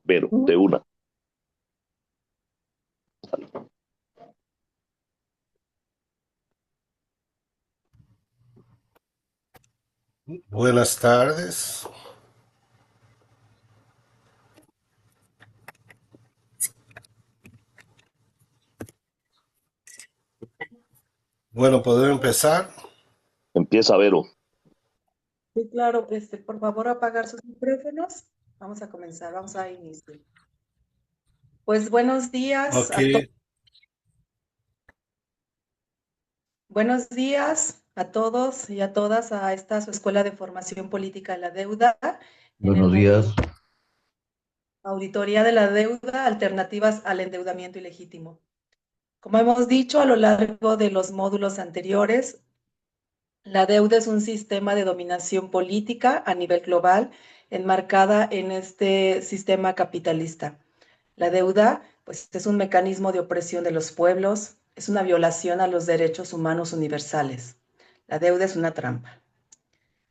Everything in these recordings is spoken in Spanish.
Vero, de una. Buenas tardes. Bueno, ¿podemos empezar? Empieza Vero. Sí, claro, por favor apagar sus micrófonos. Vamos a comenzar, vamos a inicio. Pues Ok, buenos días a todos y a todas a esta su Escuela de Formación Política de la Deuda en el Buenos días. módulo Auditoría de la Deuda, Alternativas al Endeudamiento Ilegítimo. Como hemos dicho a lo largo de los módulos anteriores, la deuda es un sistema de dominación política a nivel global enmarcada en este sistema capitalista. La deuda, pues, es un mecanismo de opresión de los pueblos, es una violación a los derechos humanos universales. La deuda es una trampa.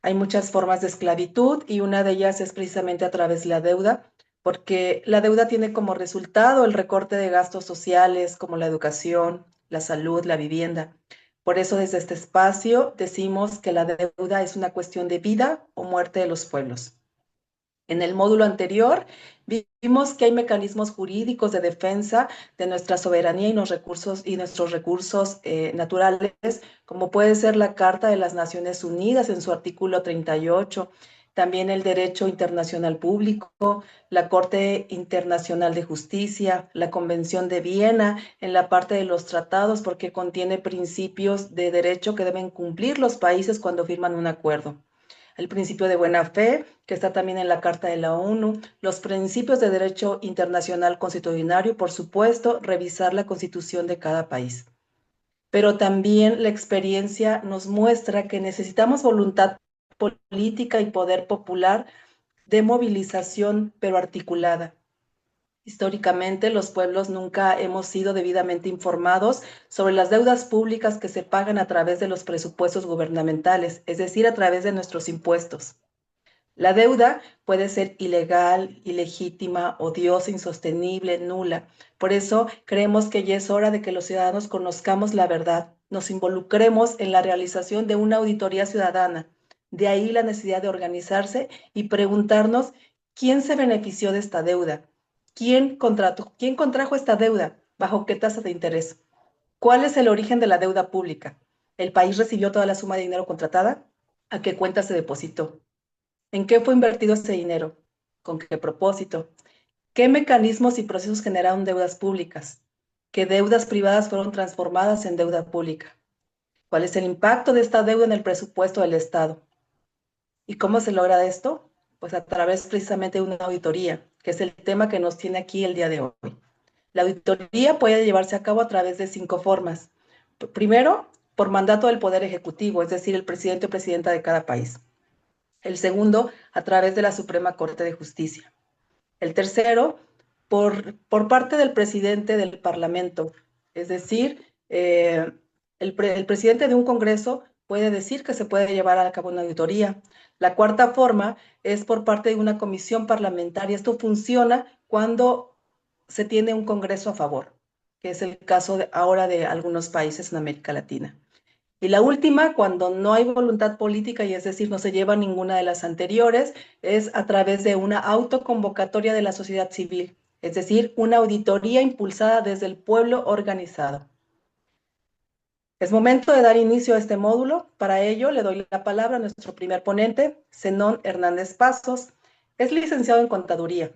Hay muchas formas de esclavitud y una de ellas es precisamente a través de la deuda, porque la deuda tiene como resultado el recorte de gastos sociales como la educación, la salud, la vivienda. Por eso desde este espacio decimos que la deuda es una cuestión de vida o muerte de los pueblos. En el módulo anterior vimos que hay mecanismos jurídicos de defensa de nuestra soberanía y nuestros recursos naturales, como puede ser la Carta de las Naciones Unidas en su artículo 38, también el derecho internacional público, la Corte Internacional de Justicia, la Convención de Viena en la parte de los tratados, porque contiene principios de derecho que deben cumplir los países cuando firman un acuerdo, el principio de buena fe, que está también en la Carta de la ONU, los principios de derecho internacional constitucional y, por supuesto, revisar la constitución de cada país. Pero también la experiencia nos muestra que necesitamos voluntad política y poder popular de movilización, pero articulada. Históricamente, los pueblos nunca hemos sido debidamente informados sobre las deudas públicas que se pagan a través de los presupuestos gubernamentales, es decir, a través de nuestros impuestos. La deuda puede ser ilegal, ilegítima, odiosa, insostenible, nula. Por eso creemos que ya es hora de que los ciudadanos conozcamos la verdad, nos involucremos en la realización de una auditoría ciudadana. De ahí la necesidad de organizarse y preguntarnos quién se benefició de esta deuda, quién contrajo esta deuda, bajo qué tasa de interés, cuál es el origen de la deuda pública. ¿El país recibió toda la suma de dinero contratada? ¿A qué cuenta se depositó? ¿En qué fue invertido ese dinero? ¿Con qué propósito? ¿Qué mecanismos y procesos generaron deudas públicas? ¿Qué deudas privadas fueron transformadas en deuda pública? ¿Cuál es el impacto de esta deuda en el presupuesto del Estado? ¿Y cómo se logra esto? Pues a través precisamente de una auditoría, que es el tema que nos tiene aquí el día de hoy. La auditoría puede llevarse a cabo a través de 5 formas. Primero, por mandato del Poder Ejecutivo, es decir, el presidente o presidenta de cada país. El segundo, a través de la Suprema Corte de Justicia. El tercero, por parte del presidente del Parlamento, es decir, el presidente de un Congreso puede decir que se puede llevar a cabo una auditoría. La cuarta forma es por parte de una comisión parlamentaria. Esto funciona cuando se tiene un Congreso a favor, que es el caso ahora de algunos países en América Latina. Y la última, cuando no hay voluntad política, y es decir, no se lleva ninguna de las anteriores, es a través de una autoconvocatoria de la sociedad civil, es decir, una auditoría impulsada desde el pueblo organizado. Es momento de dar inicio a este módulo. Para ello, le doy la palabra a nuestro primer ponente, Zenón Hernández Pasos. Es licenciado en Contaduría,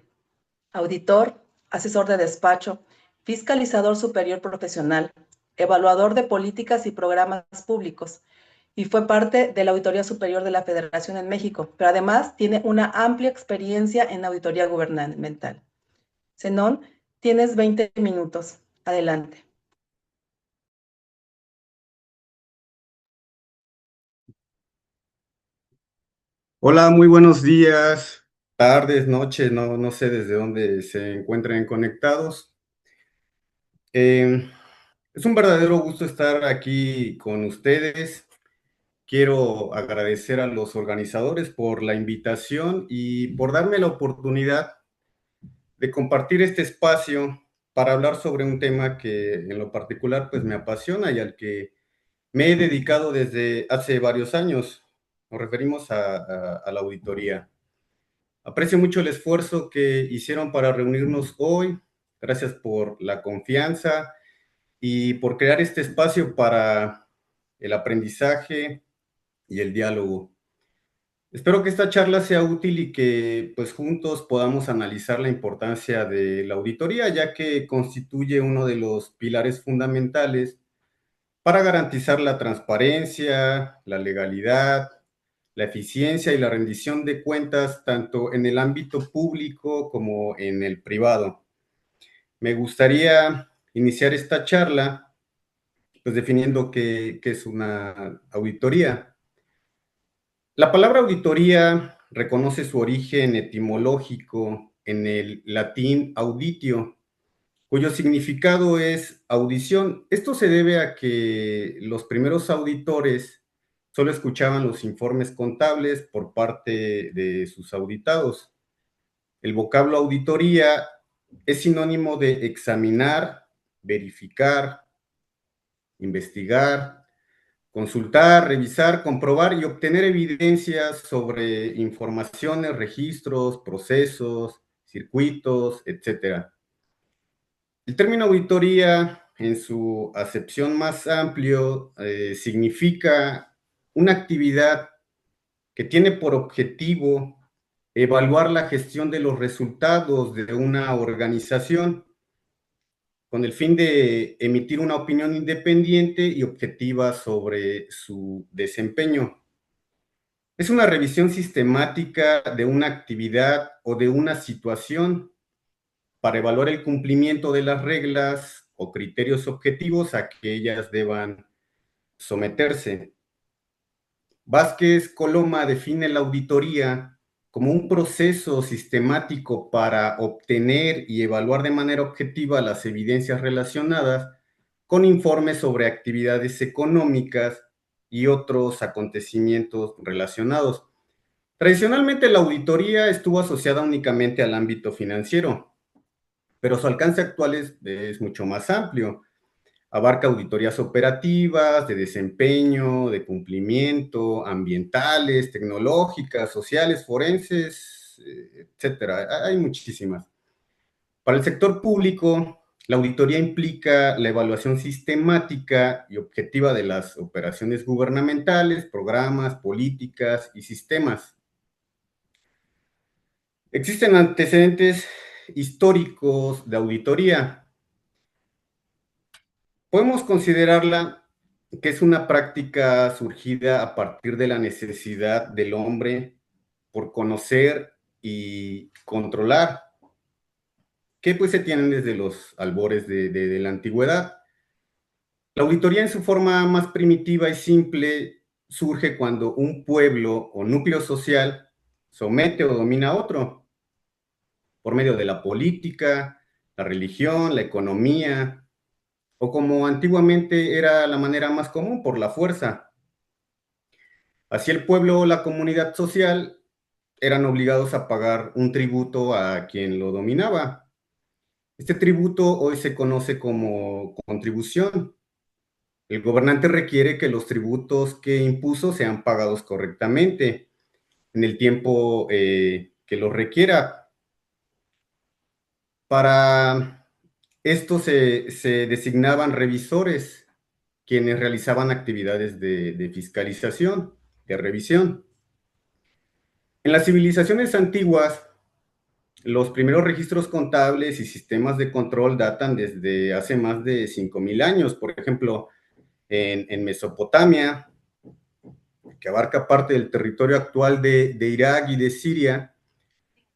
auditor, asesor de despacho, fiscalizador superior profesional, evaluador de políticas y programas públicos, y fue parte de la Auditoría Superior de la Federación en México, pero además tiene una amplia experiencia en auditoría gubernamental. Zenón, tienes 20 minutos. Adelante. Hola, muy buenos días, tardes, noches, no sé desde dónde se encuentren conectados. Es un verdadero gusto estar aquí con ustedes. Quiero agradecer a los organizadores por la invitación y por darme la oportunidad de compartir este espacio para hablar sobre un tema que en lo particular pues me apasiona y al que me he dedicado desde hace varios años. Nos referimos a la auditoría. Aprecio mucho el esfuerzo que hicieron para reunirnos hoy. Gracias por la confianza y por crear este espacio para el aprendizaje y el diálogo. Espero que esta charla sea útil y que pues juntos podamos analizar la importancia de la auditoría, ya que constituye uno de los pilares fundamentales para garantizar la transparencia, la legalidad, la eficiencia y la rendición de cuentas tanto en el ámbito público como en el privado. Me gustaría iniciar esta charla pues definiendo qué es una auditoría. La palabra auditoría reconoce su origen etimológico en el latín auditio, cuyo significado es audición. Esto se debe a que los primeros auditores solo escuchaban los informes contables por parte de sus auditados. El vocablo auditoría es sinónimo de examinar, verificar, investigar, consultar, revisar, comprobar y obtener evidencias sobre informaciones, registros, procesos, circuitos, etc. El término auditoría, en su acepción más amplio, significa una actividad que tiene por objetivo evaluar la gestión de los resultados de una organización con el fin de emitir una opinión independiente y objetiva sobre su desempeño. Es una revisión sistemática de una actividad o de una situación para evaluar el cumplimiento de las reglas o criterios objetivos a que ellas deban someterse. Vázquez Coloma define la auditoría como un proceso sistemático para obtener y evaluar de manera objetiva las evidencias relacionadas con informes sobre actividades económicas y otros acontecimientos relacionados. Tradicionalmente, la auditoría estuvo asociada únicamente al ámbito financiero, pero su alcance actual es mucho más amplio. Abarca auditorías operativas, de desempeño, de cumplimiento, ambientales, tecnológicas, sociales, forenses, etcétera. Hay muchísimas. Para el sector público, la auditoría implica la evaluación sistemática y objetiva de las operaciones gubernamentales, programas, políticas y sistemas. Existen antecedentes históricos de auditoría. Podemos considerarla que es una práctica surgida a partir de la necesidad del hombre por conocer y controlar, que pues se tienen desde los albores de la antigüedad. La auditoría en su forma más primitiva y simple surge cuando un pueblo o núcleo social somete o domina a otro por medio de la política, la religión, la economía, o como antiguamente era la manera más común, por la fuerza. Así el pueblo o la comunidad social eran obligados a pagar un tributo a quien lo dominaba. Este tributo hoy se conoce como contribución. El gobernante requiere que los tributos que impuso sean pagados correctamente en el tiempo que los requiera. Para esto se designaban revisores, quienes realizaban actividades de fiscalización, de revisión. En las civilizaciones antiguas, los primeros registros contables y sistemas de control datan desde hace más de 5,000 años. Por ejemplo, en Mesopotamia, que abarca parte del territorio actual de Irak y de Siria,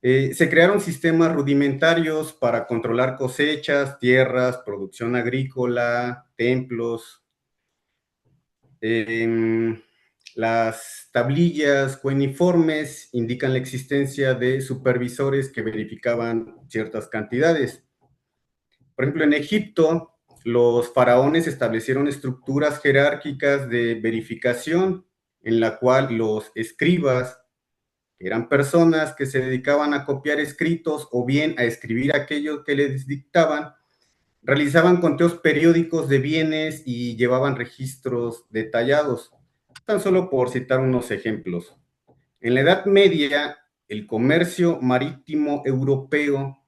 se crearon sistemas rudimentarios para controlar cosechas, tierras, producción agrícola, templos. Las tablillas cueniformes indican la existencia de supervisores que verificaban ciertas cantidades. Por ejemplo, en Egipto, los faraones establecieron estructuras jerárquicas de verificación en la cual los escribas Eran personas que se dedicaban a copiar escritos o bien a escribir aquello que les dictaban, realizaban conteos periódicos de bienes y llevaban registros detallados, tan solo por citar unos ejemplos. En la Edad Media, el comercio marítimo europeo,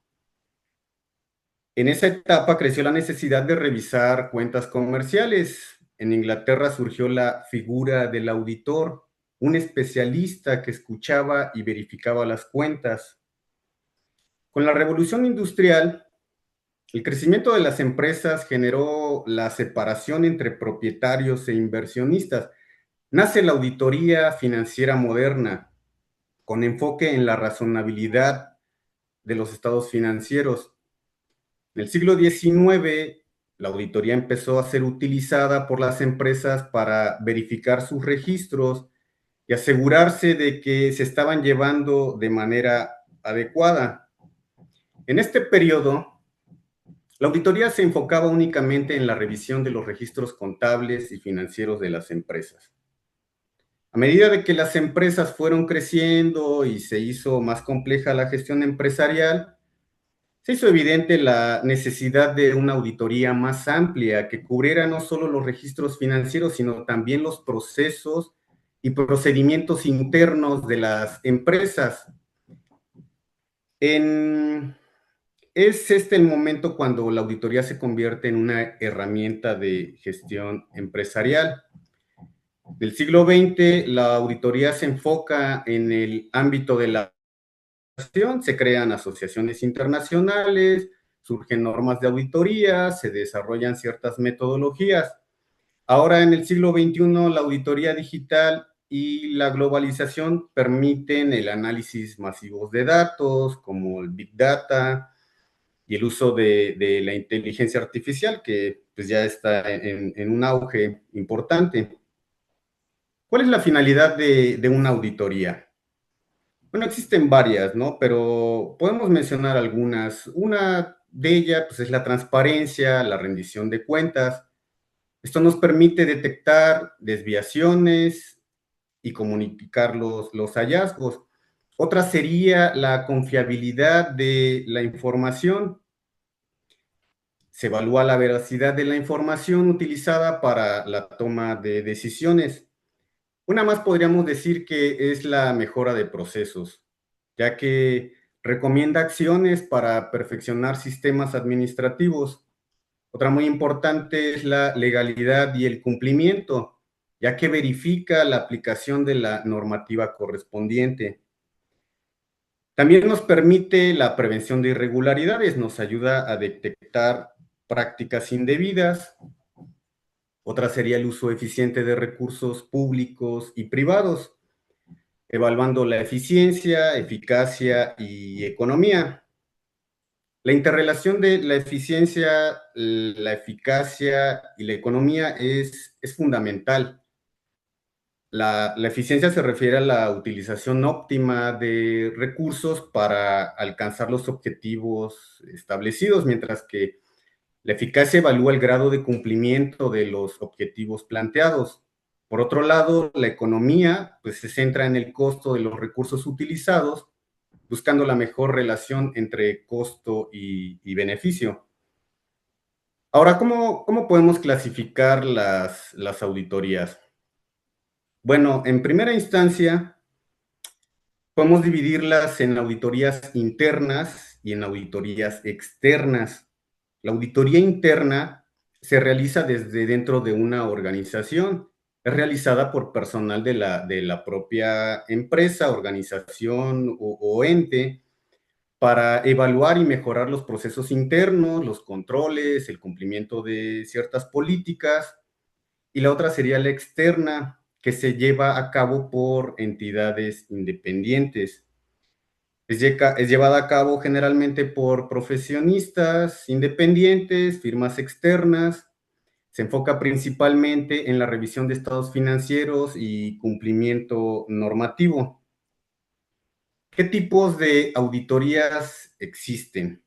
en esa etapa creció la necesidad de revisar cuentas comerciales. En Inglaterra surgió la figura del auditor, un especialista que escuchaba y verificaba las cuentas. Con la revolución industrial, el crecimiento de las empresas generó la separación entre propietarios e inversionistas. Nace la auditoría financiera moderna, con enfoque en la razonabilidad de los estados financieros. En el siglo XIX, la auditoría empezó a ser utilizada por las empresas para verificar sus registros y asegurarse de que se estaban llevando de manera adecuada. En este periodo, la auditoría se enfocaba únicamente en la revisión de los registros contables y financieros de las empresas. A medida de que las empresas fueron creciendo y se hizo más compleja la gestión empresarial, se hizo evidente la necesidad de una auditoría más amplia que cubriera no solo los registros financieros, sino también los procesos y procedimientos internos de las empresas. Es este el momento cuando la auditoría se convierte en una herramienta de gestión empresarial. Del siglo XX, la auditoría se enfoca en el ámbito de la administración, se crean asociaciones internacionales, surgen normas de auditoría, se desarrollan ciertas metodologías. Ahora, en el siglo XXI, la auditoría digital y la globalización permiten el análisis masivo de datos, como el Big Data, y el uso de la inteligencia artificial, que pues ya está en un auge importante. ¿Cuál es la finalidad de una auditoría? Bueno, existen varias, ¿no? Pero podemos mencionar algunas. Una de ellas pues, es la transparencia, la rendición de cuentas. Esto nos permite detectar desviaciones y comunicar los hallazgos. Otra sería la confiabilidad de la información. Se evalúa la veracidad de la información utilizada para la toma de decisiones. Una más podríamos decir que es la mejora de procesos, ya que recomienda acciones para perfeccionar sistemas administrativos. Otra muy importante es la legalidad y el cumplimiento, ya que verifica la aplicación de la normativa correspondiente. También nos permite la prevención de irregularidades, nos ayuda a detectar prácticas indebidas. Otra sería el uso eficiente de recursos públicos y privados, evaluando la eficiencia, eficacia y economía. La interrelación de la eficiencia, la eficacia y la economía es fundamental. La eficiencia se refiere a la utilización óptima de recursos para alcanzar los objetivos establecidos, mientras que la eficacia evalúa el grado de cumplimiento de los objetivos planteados. Por otro lado, la economía pues, se centra en el costo de los recursos utilizados, buscando la mejor relación entre costo y beneficio. Ahora, ¿cómo podemos clasificar las auditorías? Bueno, en primera instancia, podemos dividirlas en auditorías internas y en auditorías externas. La auditoría interna se realiza desde dentro de una organización. Es realizada por personal de la propia empresa, organización o ente para evaluar y mejorar los procesos internos, los controles, el cumplimiento de ciertas políticas. Y la otra sería la externa, que se lleva a cabo por entidades independientes. Es llevada a cabo generalmente por profesionistas independientes, firmas externas. Se enfoca principalmente en la revisión de estados financieros y cumplimiento normativo. ¿Qué tipos de auditorías existen?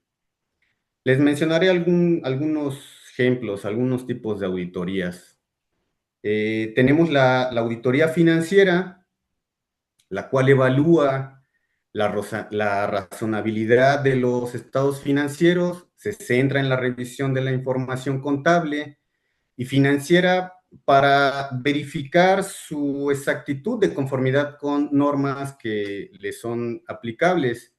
Les mencionaré algunos ejemplos, algunos tipos de auditorías. Tenemos la auditoría financiera, la cual evalúa La razonabilidad de los estados financieros se centra en la revisión de la información contable y financiera para verificar su exactitud de conformidad con normas que le son aplicables.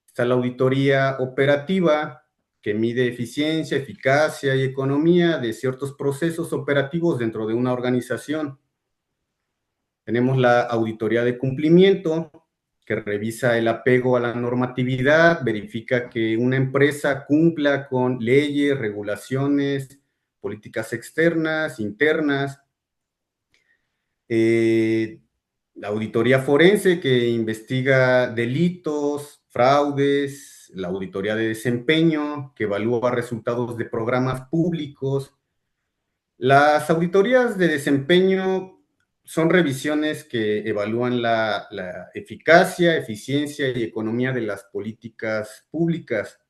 Está la auditoría operativa, que mide eficiencia, eficacia y economía de ciertos procesos operativos dentro de una organización. Tenemos la auditoría de cumplimiento, que revisa el apego a la normatividad, verifica que una empresa cumpla con leyes, regulaciones, políticas externas, internas. La auditoría forense, que investiga delitos, fraudes, la auditoría de desempeño, que evalúa resultados de programas públicos. Las auditorías de desempeño son revisiones que evalúan la eficacia, eficiencia y economía de las políticas públicas.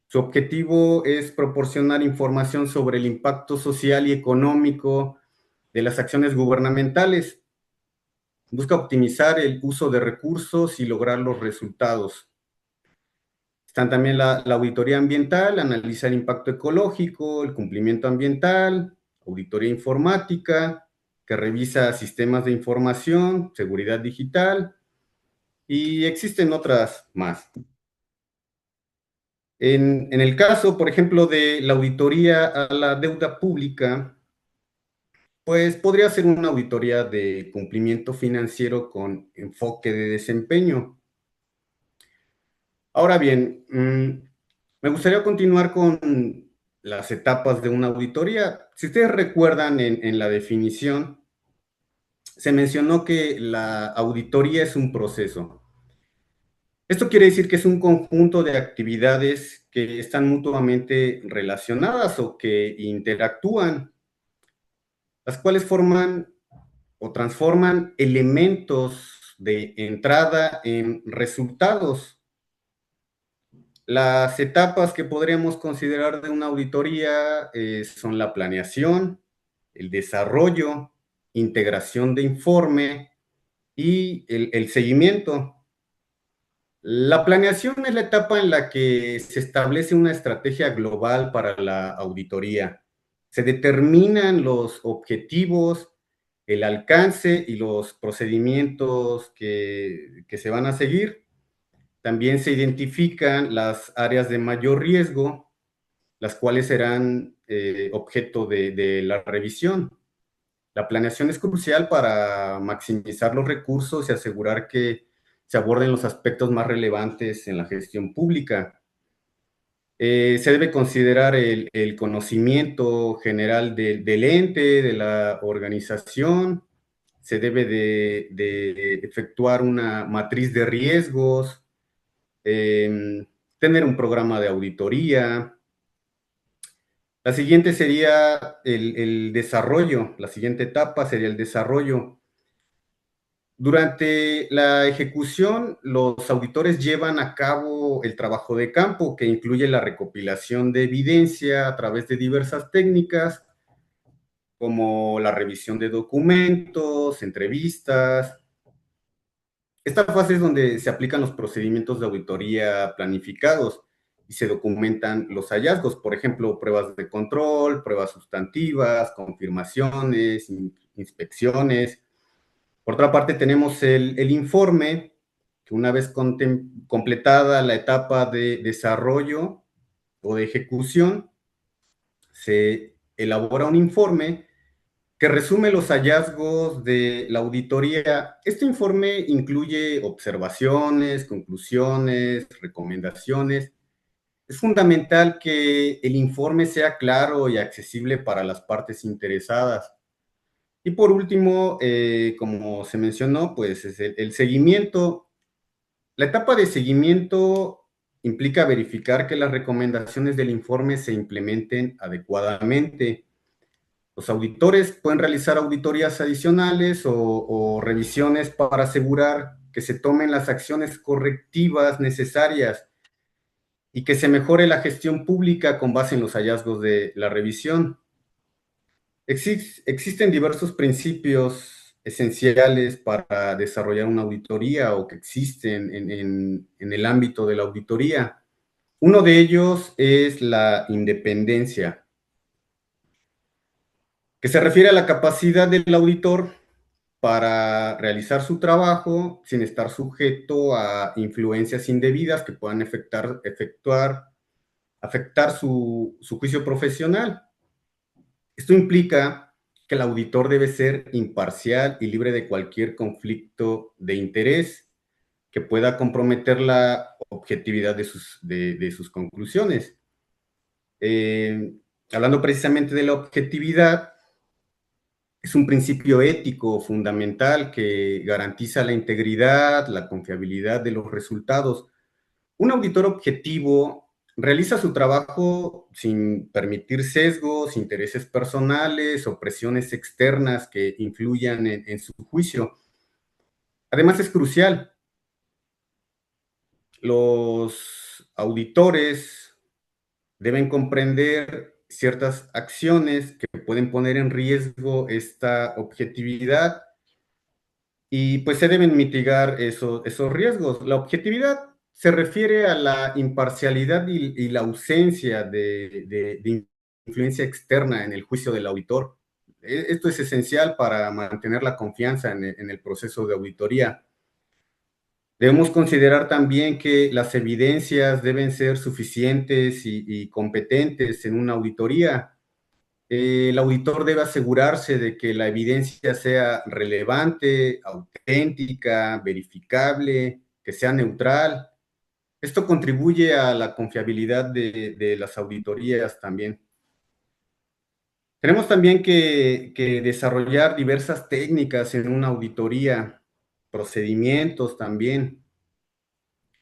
Su objetivo es proporcionar información sobre el impacto social y económico de las acciones gubernamentales. Busca optimizar el uso de recursos y lograr los resultados. Están también la auditoría ambiental, analiza el impacto ecológico, el cumplimiento ambiental, auditoría informática, que revisa sistemas de información, seguridad digital, y existen otras más. En el caso, por ejemplo, de la auditoría a la deuda pública, pues podría ser una auditoría de cumplimiento financiero con enfoque de desempeño. Ahora bien, me gustaría continuar con las etapas de una auditoría. Si ustedes recuerdan en la definición, se mencionó que la auditoría es un proceso. Esto quiere decir que es un conjunto de actividades que están mutuamente relacionadas o que interactúan, las cuales forman o transforman elementos de entrada en resultados. Las etapas que podríamos considerar de una auditoría son la planeación, el desarrollo, integración de informe y el seguimiento. La planeación es la etapa en la que se establece una estrategia global para la auditoría. Se determinan los objetivos, el alcance y los procedimientos que se van a seguir. También se identifican las áreas de mayor riesgo, las cuales serán objeto de la revisión. La planeación es crucial para maximizar los recursos y asegurar que se aborden los aspectos más relevantes en la gestión pública. Se debe considerar el conocimiento general del ente, de la organización. Se debe de efectuar una matriz de riesgos, tener un programa de auditoría. La siguiente sería el desarrollo. La siguiente etapa sería el desarrollo. Durante la ejecución, los auditores llevan a cabo el trabajo de campo, que incluye la recopilación de evidencia a través de diversas técnicas, como la revisión de documentos, entrevistas. Esta fase es donde se aplican los procedimientos de auditoría planificados y se documentan los hallazgos, por ejemplo, pruebas de control, pruebas sustantivas, confirmaciones, inspecciones. Por otra parte, tenemos el informe, que una vez completada la etapa de desarrollo o de ejecución, se elabora un informe que resume los hallazgos de la auditoría. Este informe incluye observaciones, conclusiones, recomendaciones. Es fundamental que el informe sea claro y accesible para las partes interesadas. Y por último, como se mencionó, pues es el seguimiento. La etapa de seguimiento implica verificar que las recomendaciones del informe se implementen adecuadamente. Los auditores pueden realizar auditorías adicionales o revisiones para asegurar que se tomen las acciones correctivas necesarias y que se mejore la gestión pública con base en los hallazgos de la revisión. Existen diversos principios esenciales para desarrollar una auditoría o que existen en el ámbito de la auditoría. Uno de ellos es la independencia, que se refiere a la capacidad del auditor para realizar su trabajo sin estar sujeto a influencias indebidas que puedan afectar su juicio profesional. Esto implica que el auditor debe ser imparcial y libre de cualquier conflicto de interés que pueda comprometer la objetividad de sus conclusiones. Hablando precisamente de la objetividad, es un principio ético fundamental que garantiza la integridad, la confiabilidad de los resultados. Un auditor objetivo realiza su trabajo sin permitir sesgos, intereses personales o presiones externas que influyan en su juicio. Además, es crucial. Los auditores deben comprender ciertas acciones que pueden poner en riesgo esta objetividad y pues se deben mitigar esos riesgos. La objetividad se refiere a la imparcialidad y la ausencia de influencia externa en el juicio del auditor. Esto es esencial para mantener la confianza en el proceso de auditoría. Debemos considerar también que las evidencias deben ser suficientes y competentes en una auditoría. El auditor debe asegurarse de que la evidencia sea relevante, auténtica, verificable, que sea neutral. Esto contribuye a la confiabilidad de las auditorías también. Tenemos también que desarrollar diversas técnicas en una auditoría, procedimientos también.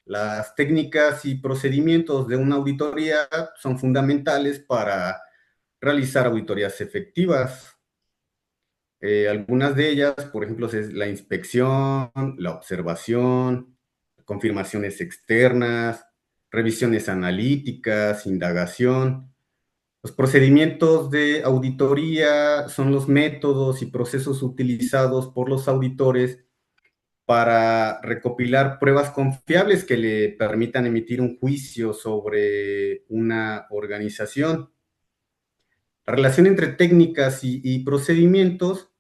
Las técnicas y procedimientos de una auditoría son fundamentales para realizar auditorías efectivas. Algunas de ellas, por ejemplo, es la inspección, la observación, confirmaciones externas, revisiones analíticas, indagación. Los procedimientos de auditoría son los métodos y procesos utilizados por los auditores para recopilar pruebas confiables que le permitan emitir un juicio sobre una organización. La relación entre técnicas y procedimientos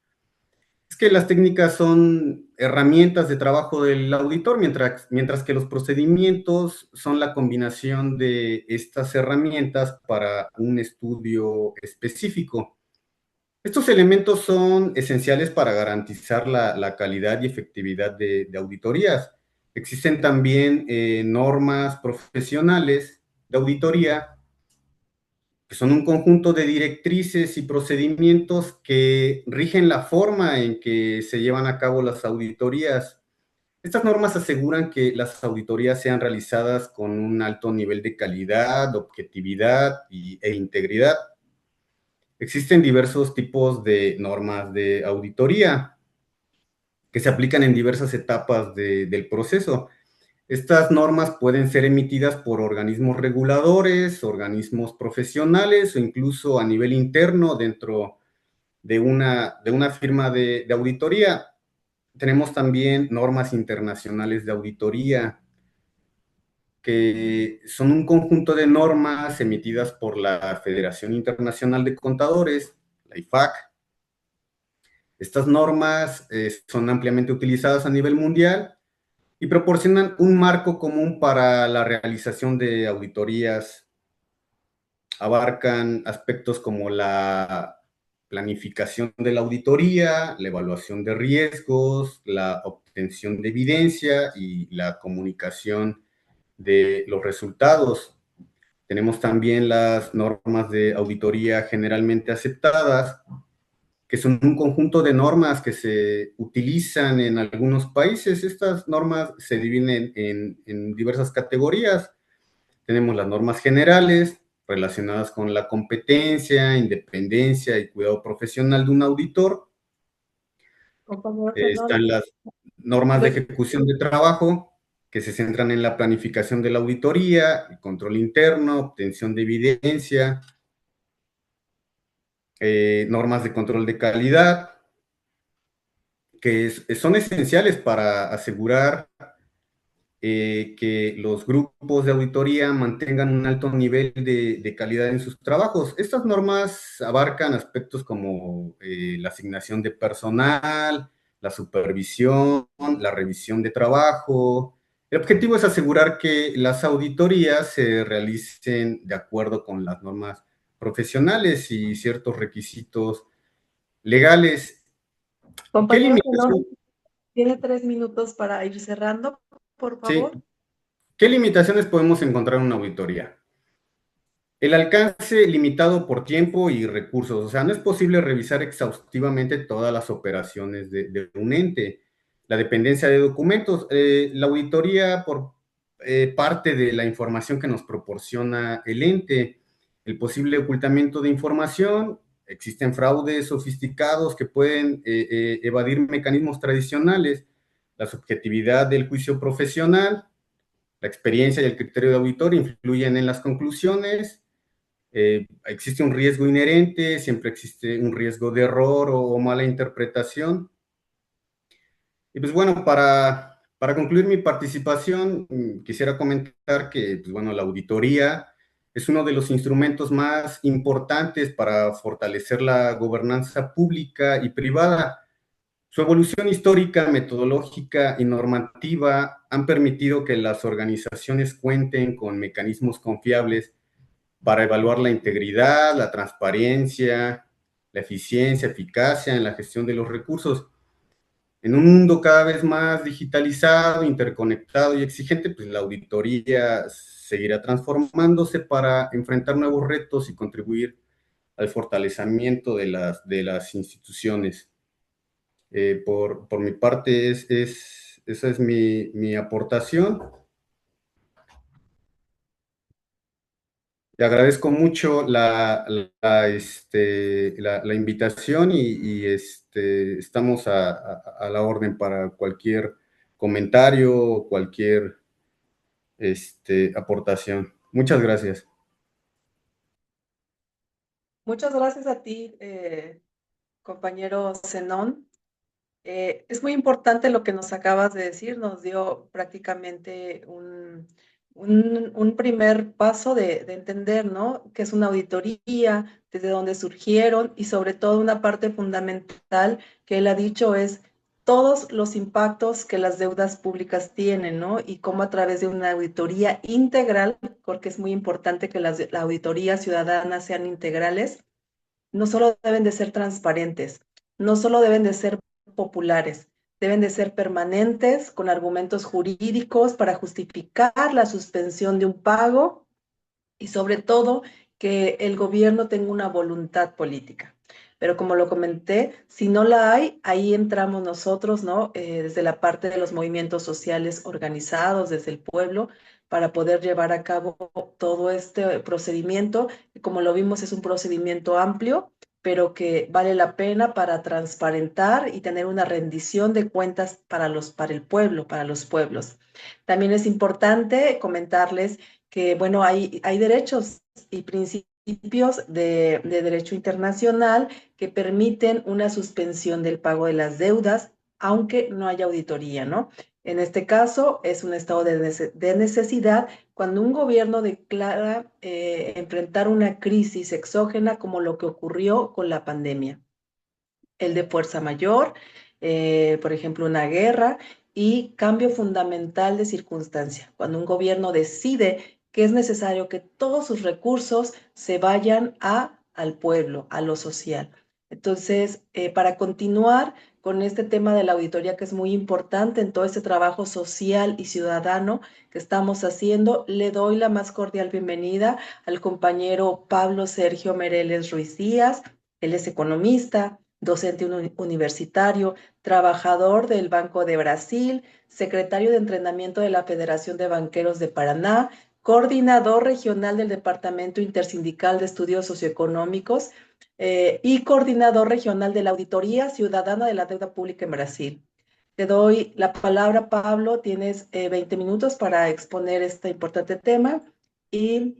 es que las técnicas son herramientas de trabajo del auditor, mientras que los procedimientos son la combinación de estas herramientas para un estudio específico. Estos elementos son esenciales para garantizar la calidad y efectividad de auditorías. Existen también normas profesionales de auditoría que son un conjunto de directrices y procedimientos que rigen la forma en que se llevan a cabo las auditorías. Estas normas aseguran que las auditorías sean realizadas con un alto nivel de calidad, objetividad e integridad. Existen diversos tipos de normas de auditoría que se aplican en diversas etapas del proceso. Estas normas pueden ser emitidas por organismos reguladores, organismos profesionales o incluso a nivel interno dentro de una firma de auditoría. Tenemos también normas internacionales de auditoría, que son un conjunto de normas emitidas por la Federación Internacional de Contadores, la IFAC. Estas normas son ampliamente utilizadas a nivel mundial y proporcionan un marco común para la realización de auditorías. Abarcan aspectos como la planificación de la auditoría, la evaluación de riesgos, la obtención de evidencia y la comunicación de los resultados. Tenemos también las normas de auditoría generalmente aceptadas, que son un conjunto de normas que se utilizan en algunos países. Estas normas se dividen en diversas categorías. Tenemos las normas generales relacionadas con la competencia, independencia y cuidado profesional de un auditor. Por favor, Están las normas de ejecución de trabajo, que se centran en la planificación de la auditoría, el control interno, obtención de evidencia, normas de control de calidad, que son esenciales para asegurar que los grupos de auditoría mantengan un alto nivel de calidad en sus trabajos. Estas normas abarcan aspectos como la asignación de personal, la supervisión, la revisión de trabajo. El objetivo es asegurar que las auditorías se realicen de acuerdo con las normas profesionales y ciertos requisitos legales. ¿Qué Compañero limitación? Zenón, tiene 3 minutos para ir cerrando, por Sí. favor. ¿Qué limitaciones podemos encontrar en una auditoría? El alcance limitado por tiempo y recursos, o sea, no es posible revisar exhaustivamente todas las operaciones de un ente. La dependencia de documentos, la auditoría por parte de la información que nos proporciona el ente, el posible ocultamiento de información, existen fraudes sofisticados que pueden evadir mecanismos tradicionales, la subjetividad del juicio profesional, la experiencia y el criterio de auditor influyen en las conclusiones. Existe un riesgo inherente, siempre existe un riesgo de error o mala interpretación. Y pues bueno, para concluir mi participación, quisiera comentar que, pues bueno, la auditoría es uno de los instrumentos más importantes para fortalecer la gobernanza pública y privada. Su evolución histórica, metodológica y normativa han permitido que las organizaciones cuenten con mecanismos confiables para evaluar la integridad, la transparencia, la eficiencia, eficacia en la gestión de los recursos. En un mundo cada vez más digitalizado, interconectado y exigente, pues la auditoría seguirá transformándose para enfrentar nuevos retos y contribuir al fortalecimiento de las instituciones. Por mi parte, esa es mi aportación. Le agradezco mucho la invitación y estamos a la orden para cualquier comentario o cualquier aportación. Muchas gracias. Muchas gracias a ti, compañero Zenón. Es muy importante lo que nos acabas de decir, nos dio prácticamente un primer paso de entender, ¿no? Qué es una auditoría, desde dónde surgieron y sobre todo una parte fundamental que él ha dicho es todos los impactos que las deudas públicas tienen, ¿no? Y cómo a través de una auditoría integral, porque es muy importante que las auditorías ciudadanas sean integrales, no solo deben de ser transparentes, no solo deben de ser populares, deben de ser permanentes con argumentos jurídicos para justificar la suspensión de un pago y sobre todo que el gobierno tenga una voluntad política. Pero como lo comenté, si no la hay, ahí entramos nosotros, ¿no? Desde la parte de los movimientos sociales organizados, desde el pueblo, para poder llevar a cabo todo este procedimiento. Como lo vimos, es un procedimiento amplio, pero que vale la pena para transparentar y tener una rendición de cuentas para el pueblo, para los pueblos. También es importante comentarles que, bueno, hay derechos y principios de derecho internacional que permiten una suspensión del pago de las deudas, aunque no haya auditoría, ¿no? En este caso, es un estado de necesidad cuando un gobierno declara enfrentar una crisis exógena como lo que ocurrió con la pandemia, el de fuerza mayor, por ejemplo, una guerra y cambio fundamental de circunstancia. Cuando un gobierno decide que es necesario que todos sus recursos se vayan al pueblo, a lo social. Entonces, para continuar con este tema de la auditoría que es muy importante en todo este trabajo social y ciudadano que estamos haciendo, le doy la más cordial bienvenida al compañero Pablo Sergio Mereles Ruiz Díaz. Él es economista, docente universitario, trabajador del Banco de Brasil, secretario de entrenamiento de la Federación de Banqueros de Paraná, coordinador regional del Departamento Intersindical de Estudios Socioeconómicos y coordinador regional de la Auditoría Ciudadana de la Deuda Pública en Brasil. Te doy la palabra, Pablo. Tienes 20 minutos para exponer este importante tema y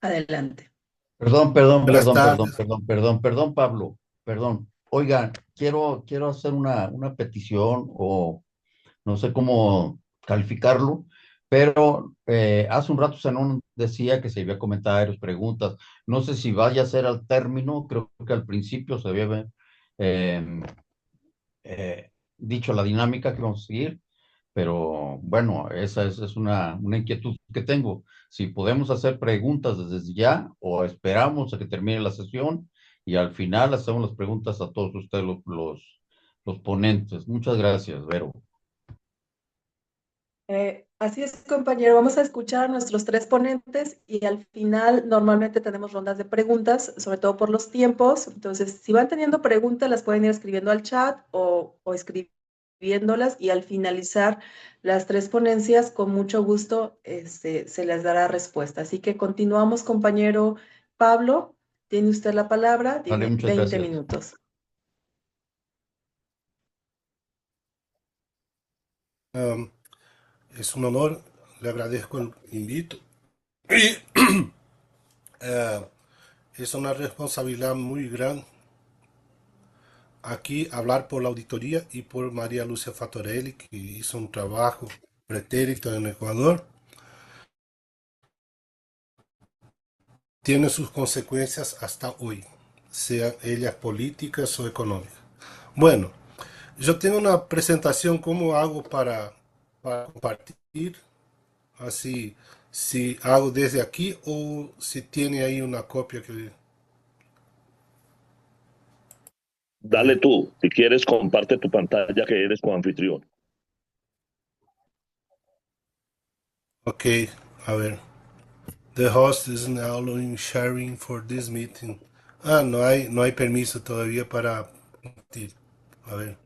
adelante. Buenas tardes. Perdón, Pablo, perdón. Oigan, quiero hacer una petición o no sé cómo calificarlo, pero hace un rato Zenón decía que se había comentarios, preguntas. No sé si vaya a ser al término, creo que al principio se había eh, dicho la dinámica que vamos a seguir, pero bueno, esa es una inquietud que tengo. Si podemos hacer preguntas desde ya o esperamos a que termine la sesión y al final hacemos las preguntas a todos ustedes, los ponentes. Muchas gracias, Vero. Así es, compañero. Vamos a escuchar a nuestros tres ponentes y al final normalmente tenemos rondas de preguntas, sobre todo por los tiempos. Entonces, si van teniendo preguntas, las pueden ir escribiendo al chat o escribiéndolas y al finalizar las tres ponencias, con mucho gusto se les dará respuesta. Así que continuamos, compañero Pablo. Tiene usted la palabra, Vale, tiene muchas 20 gracias. minutos. Es un honor, le agradezco el invito. Y es una responsabilidad muy grande aquí hablar por la auditoría y por María Lucia Fatorelli, que hizo un trabajo pretérito en Ecuador. Tiene sus consecuencias hasta hoy, sean ellas políticas o económicas. Bueno, yo tengo una presentación, ¿cómo hago para compartir? Así, si hago desde aquí o si tiene ahí una copia que... A Dale ver, tú. Si quieres, comparte tu pantalla que eres coanfitrión. ok, a ver. The host is now allowing sharing for this meeting. Ah, no hay permiso todavía para compartir. A ver,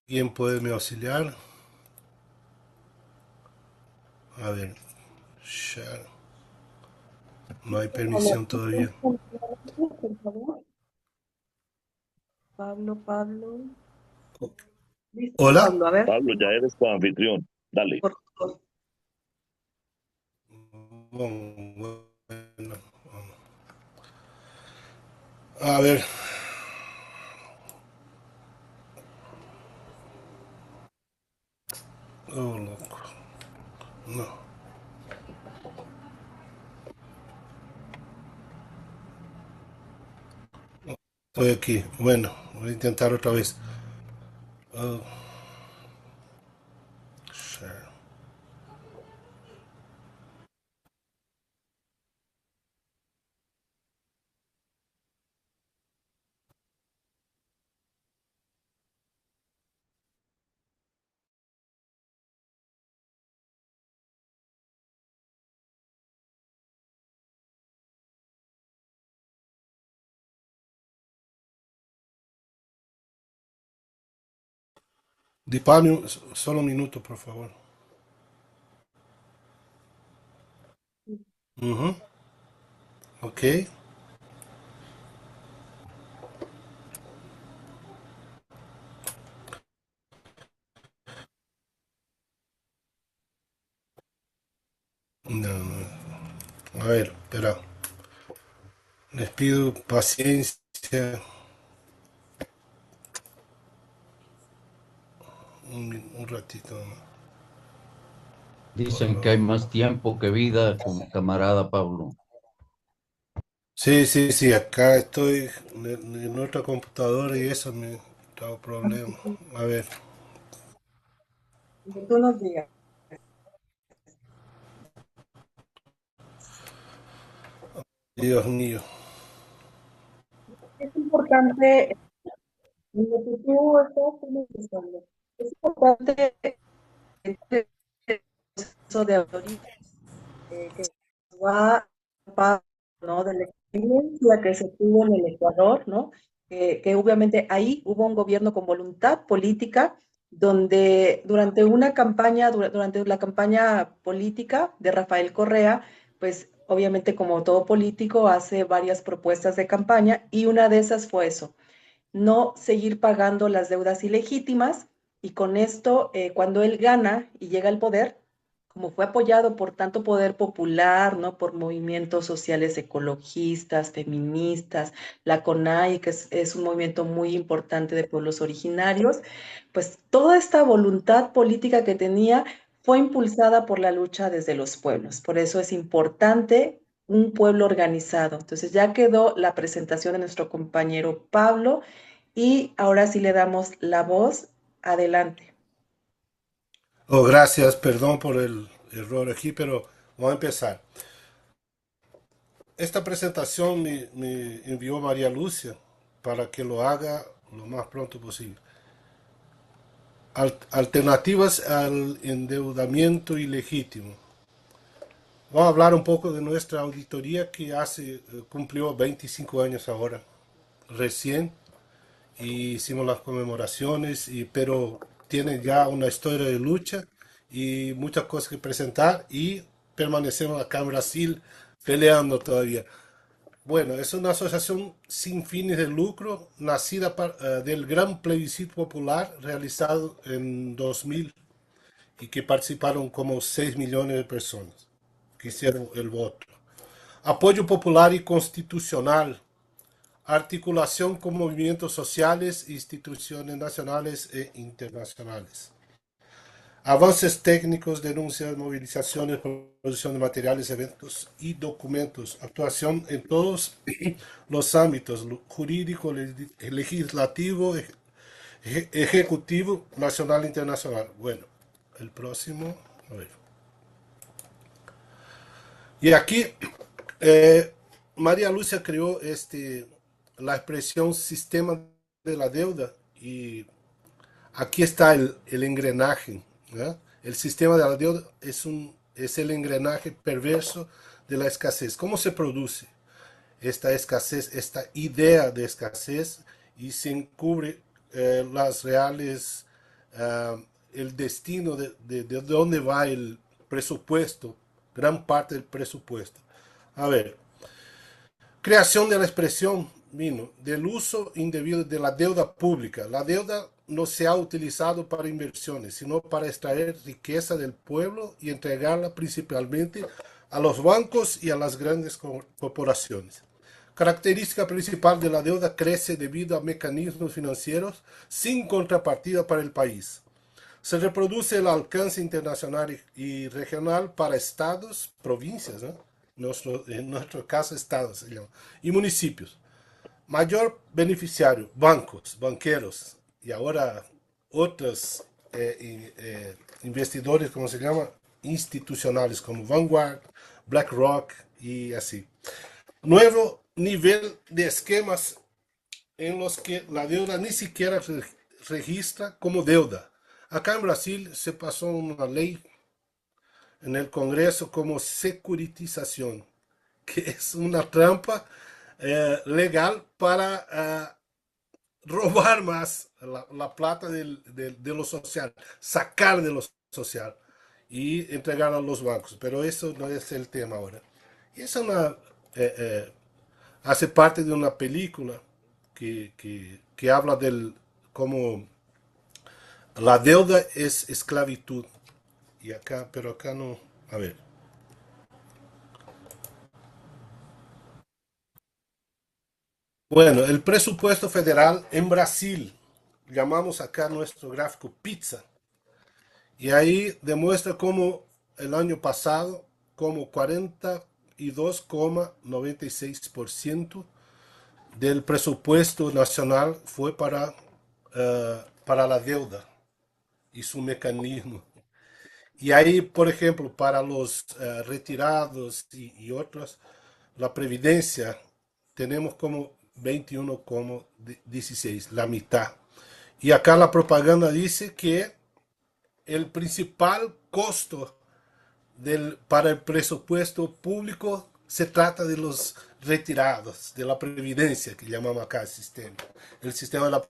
¿quién puede me auxiliar? A ver, share. No hay permisión todavía. Por favor. Pablo. Listo, Hola. Pablo. A ver, Pablo, ya eres coanfitrión. Dale. por favor. Bueno, a ver. Oh, loco. No. Estoy aquí. Bueno, voy a intentar otra vez. Oh, share. Dispone solo un minuto, por favor. Ujú. Ok. No, no. A ver, espera. Les pido paciencia. Un ratito nomás. Por Dicen que hay favor. más tiempo que vida, camarada Pablo. Sí, sí, sí. Acá estoy en otra computadora y eso me da problema. A ver. Tú nos digas. Dios mío. Es importante, lo que tú estás comentando, es importante este proceso de auditoría que va a, ¿no? De la experiencia que se tuvo en el Ecuador, ¿no? Que obviamente ahí hubo un gobierno con voluntad política, donde durante una campaña, durante la campaña política de Rafael Correa, pues obviamente como todo político hace varias propuestas de campaña y una de esas fue eso, no seguir pagando las deudas ilegítimas y con esto, cuando él gana y llega al poder, como fue apoyado por tanto poder popular, ¿no? Por movimientos sociales ecologistas, feministas, la CONAI, que es un movimiento muy importante de pueblos originarios, pues toda esta voluntad política que tenía fue impulsada por la lucha desde los pueblos. Por eso es importante un pueblo organizado. Entonces ya quedó la presentación de nuestro compañero Pablo y ahora sí le damos la voz. Adelante. Oh, gracias, perdón por el error aquí, pero vamos a empezar. Esta presentación me envió María Lucia para que lo haga lo más pronto posible. Alternativas al endeudamiento ilegítimo. Vamos a hablar un poco de nuestra auditoría que cumplió 25 años ahora, recién, y hicimos las conmemoraciones, pero tiene ya una historia de lucha y muchas cosas que presentar y permanecemos acá en Brasil peleando todavía. Bueno, es una asociación sin fines de lucro nacida del gran plebiscito popular realizado en 2000 y que participaron como 6 millones de personas que hicieron el voto. Apoyo popular y constitucional, articulación con movimientos sociales, instituciones nacionales e internacionales. Avances técnicos, denuncias, movilizaciones, producción de materiales, eventos y documentos. Actuación en todos los ámbitos, jurídico, legislativo, ejecutivo, nacional e internacional. Bueno, el próximo. A ver. Y aquí María Lucia creó la expresión sistema de la deuda y aquí está el engranaje. ¿Ya? El sistema de la deuda es el engranaje perverso de la escasez. ¿Cómo se produce esta escasez, esta idea de escasez y se encubre las reales, uh, el destino de dónde va el presupuesto, gran parte del presupuesto? A ver, creación de la expresión vino del uso indebido de la deuda pública. La deuda no se ha utilizado para inversiones, sino para extraer riqueza del pueblo y entregarla principalmente a los bancos y a las grandes corporaciones. Característica principal de la deuda crece debido a mecanismos financieros sin contrapartida para el país. Se reproduce el alcance internacional y regional para estados, provincias, ¿no? En nuestro caso estados, y municipios. Mayor beneficiario, bancos, banqueros y ahora otros investidores, como se llama, institucionales como Vanguard, BlackRock y así. Nuevo nivel de esquemas en los que la deuda ni siquiera registra como deuda. Acá en Brasil se pasó una ley en el Congreso como securitización, que es una trampa legal para robar más la plata de lo social, sacar de lo social y entregar a los bancos. Pero eso no es el tema ahora. Y es hace parte de una película que habla del cómo la deuda es esclavitud. Y acá, pero acá no. A ver. Bueno, el presupuesto federal en Brasil, llamamos acá nuestro gráfico pizza, y ahí demuestra cómo el año pasado, como 42,96% del presupuesto nacional fue para la deuda y su mecanismo. Y ahí, por ejemplo, para los retirados y otros, la previdencia tenemos como 21,16, la mitad. Y acá la propaganda dice que el principal costo para el presupuesto público se trata de los retirados, de la previdencia, que llamamos acá el sistema de la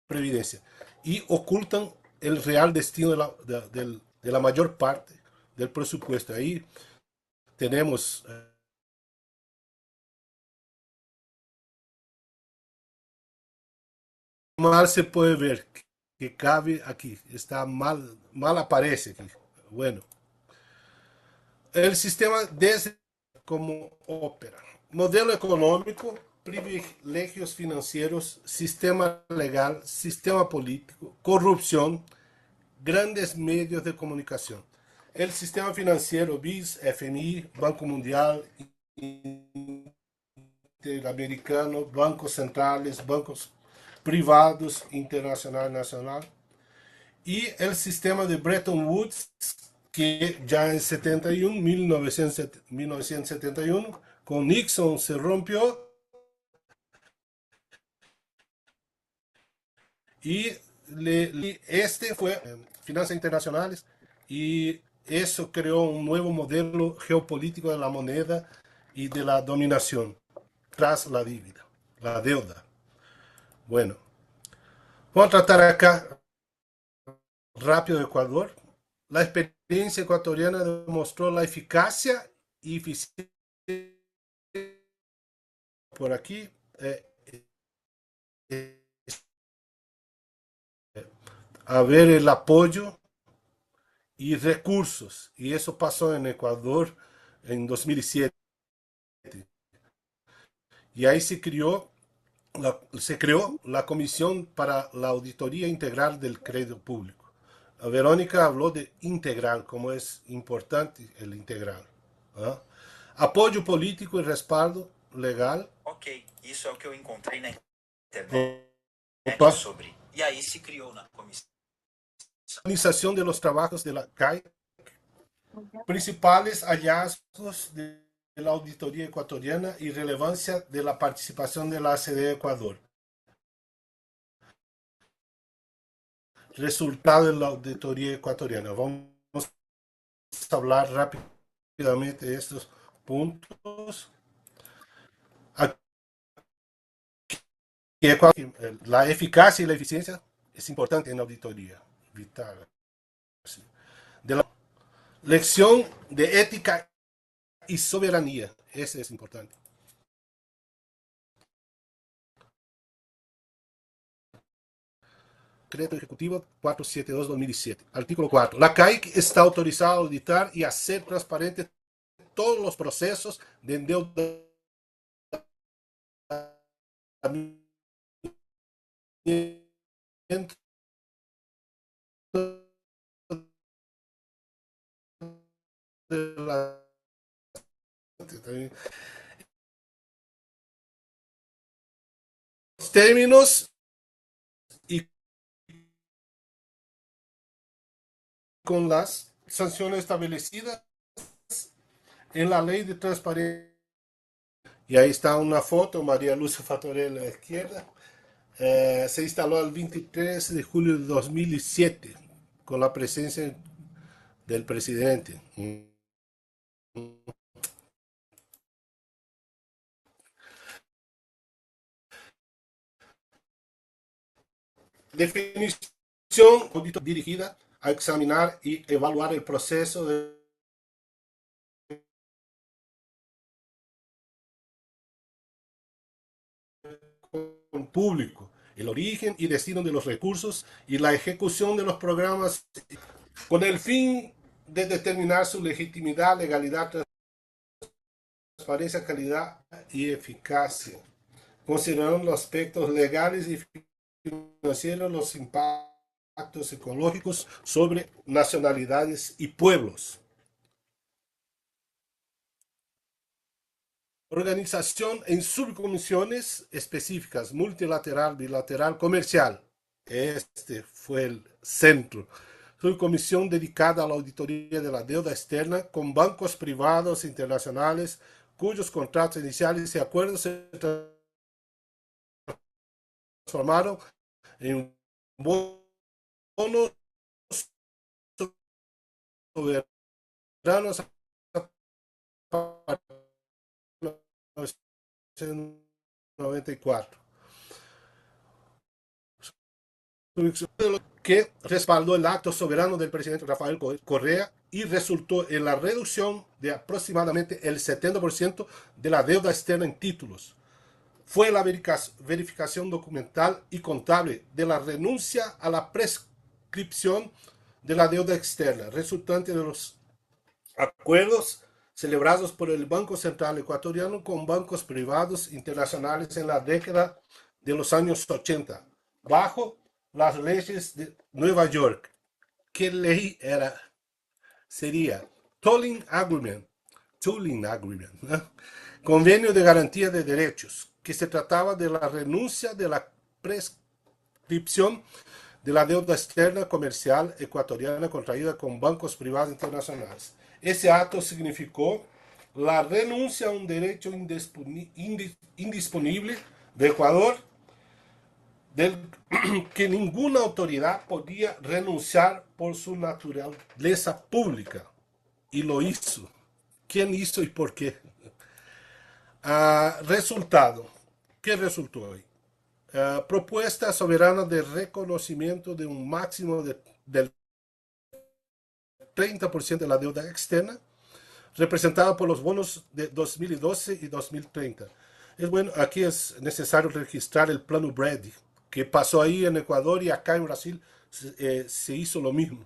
previdencia. Y ocultan el real destino de la mayor parte del presupuesto. Ahí tenemos mal se puede ver que cabe aquí, está mal aparece aquí. Bueno, el sistema desde cómo opera. Modelo económico, privilegios financieros, sistema legal, sistema político, corrupción, grandes medios de comunicación. El sistema financiero, BIS, FMI, Banco Mundial, Interamericano, bancos centrales, bancos privados, internacional, nacional. Y el sistema de Bretton Woods, que ya en 1971, con Nixon se rompió y este fue finanzas internacionales y eso creó un nuevo modelo geopolítico de la moneda y de la dominación tras la deuda. Bueno, vamos a tratar acá rápido de Ecuador. La experiencia ecuatoriana demostró la eficacia y eficiencia por aquí. A ver el apoyo y recursos. Y eso pasó en Ecuador en 2007. Y ahí se creó la Comisión para la Auditoría Integral del Crédito Público. A Verónica habló de integral, como es importante el integral. ¿Ah? Apoio político e respaldo legal. Ok, isso é o que eu encontrei na internet Opa. sobre. E aí se criou na comissão. Organización de los trabajos de la CAI. Principales hallazgos de la auditoría ecuatoriana y relevancia de la participación de la ACD Ecuador. Resultado de la auditoría ecuatoriana. Vamos a hablar rápidamente de estos puntos. Aquí, la eficacia y la eficiencia es importante en la auditoría. Vital. De la lección de ética y soberanía. Ese es importante. Decreto Ejecutivo 472-2007. Artículo 4. La CAIC está autorizada a auditar y hacer transparente todos los procesos de endeudamiento de la términos y con las sanciones establecidas en la ley de transparencia. Y ahí está una foto, María Lucia Fatorella a la izquierda. Se instaló el 23 de julio de 2007 con la presencia del presidente. Definición dirigida a examinar y evaluar el proceso de público, el origen y destino de los recursos y la ejecución de los programas con el fin de determinar su legitimidad, legalidad, transparencia, calidad y eficacia, considerando los aspectos legales y financieros, los impactos ecológicos sobre nacionalidades y pueblos. Organización en subcomisiones específicas, multilateral, bilateral, comercial. Este fue el centro. Subcomisión dedicada a la auditoría de la deuda externa con bancos privados internacionales cuyos contratos iniciales y acuerdos se transformaron en bonos soberanos a 1994, que respaldó el acto soberano del presidente Rafael Correa y resultó en la reducción de aproximadamente el 70% de la deuda externa en títulos. Fue la verificación documental y contable de la renuncia a la prescripción de la deuda externa, resultante de los acuerdos celebrados por el Banco Central ecuatoriano con bancos privados internacionales en la década de los años 80, bajo las leyes de Nueva York. ¿Qué ley era? Sería Tolling Agreement, ¿no? Convenio de Garantía de Derechos, que se trataba de la renuncia de la prescripción de la deuda externa comercial ecuatoriana contraída con bancos privados internacionales. Ese acto significó la renuncia a un derecho indisponible de Ecuador, del que ninguna autoridad podía renunciar por su naturaleza pública. Y lo hizo. ¿Quién hizo y por qué? Resultado. ¿Qué resultó hoy? Propuesta soberana de reconocimiento de un máximo del 30% de la deuda externa, representada por los bonos de 2012 y 2030. Es bueno, aquí es necesario registrar el plano Brady, que pasó ahí en Ecuador y acá en Brasil se hizo lo mismo.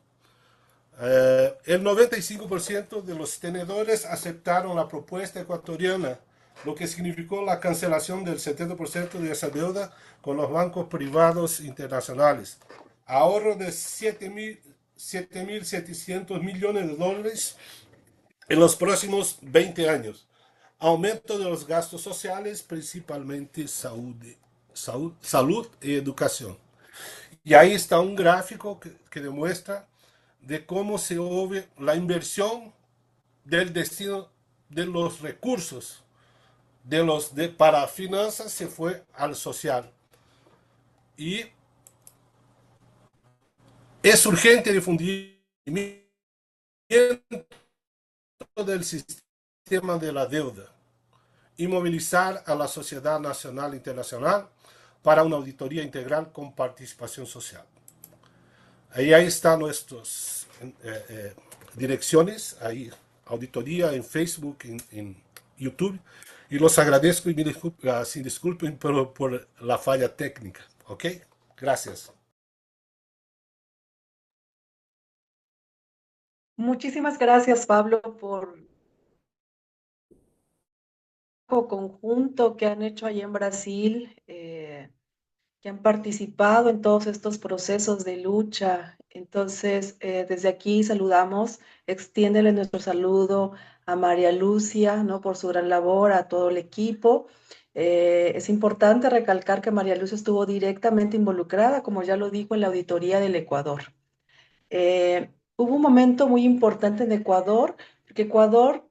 El 95% de los tenedores aceptaron la propuesta ecuatoriana, lo que significó la cancelación del 70% de esa deuda con los bancos privados internacionales. Ahorro de 7.700 millones de dólares en los próximos 20 años. Aumento de los gastos sociales, principalmente salud y educación. Y ahí está un gráfico que demuestra de cómo se obvió la inversión del destino de los recursos para finanzas se fue al social. Y es urgente difundir del sistema de la deuda y movilizar a la sociedad nacional e internacional para una auditoría integral con participación social. Ahí están nuestras direcciones, ahí auditoría en Facebook, en YouTube, y los agradezco y me disculpen por la falla técnica, ¿ok? Gracias. Muchísimas gracias, Pablo, por el conjunto que han hecho allá en Brasil, que han participado en todos estos procesos de lucha. Entonces, desde aquí saludamos, extiéndele nuestro saludo a María Lucia, ¿no? Por su gran labor, a todo el equipo. Es importante recalcar que María Lucia estuvo directamente involucrada, como ya lo dijo, en la auditoría del Ecuador. Hubo un momento muy importante en Ecuador, porque Ecuador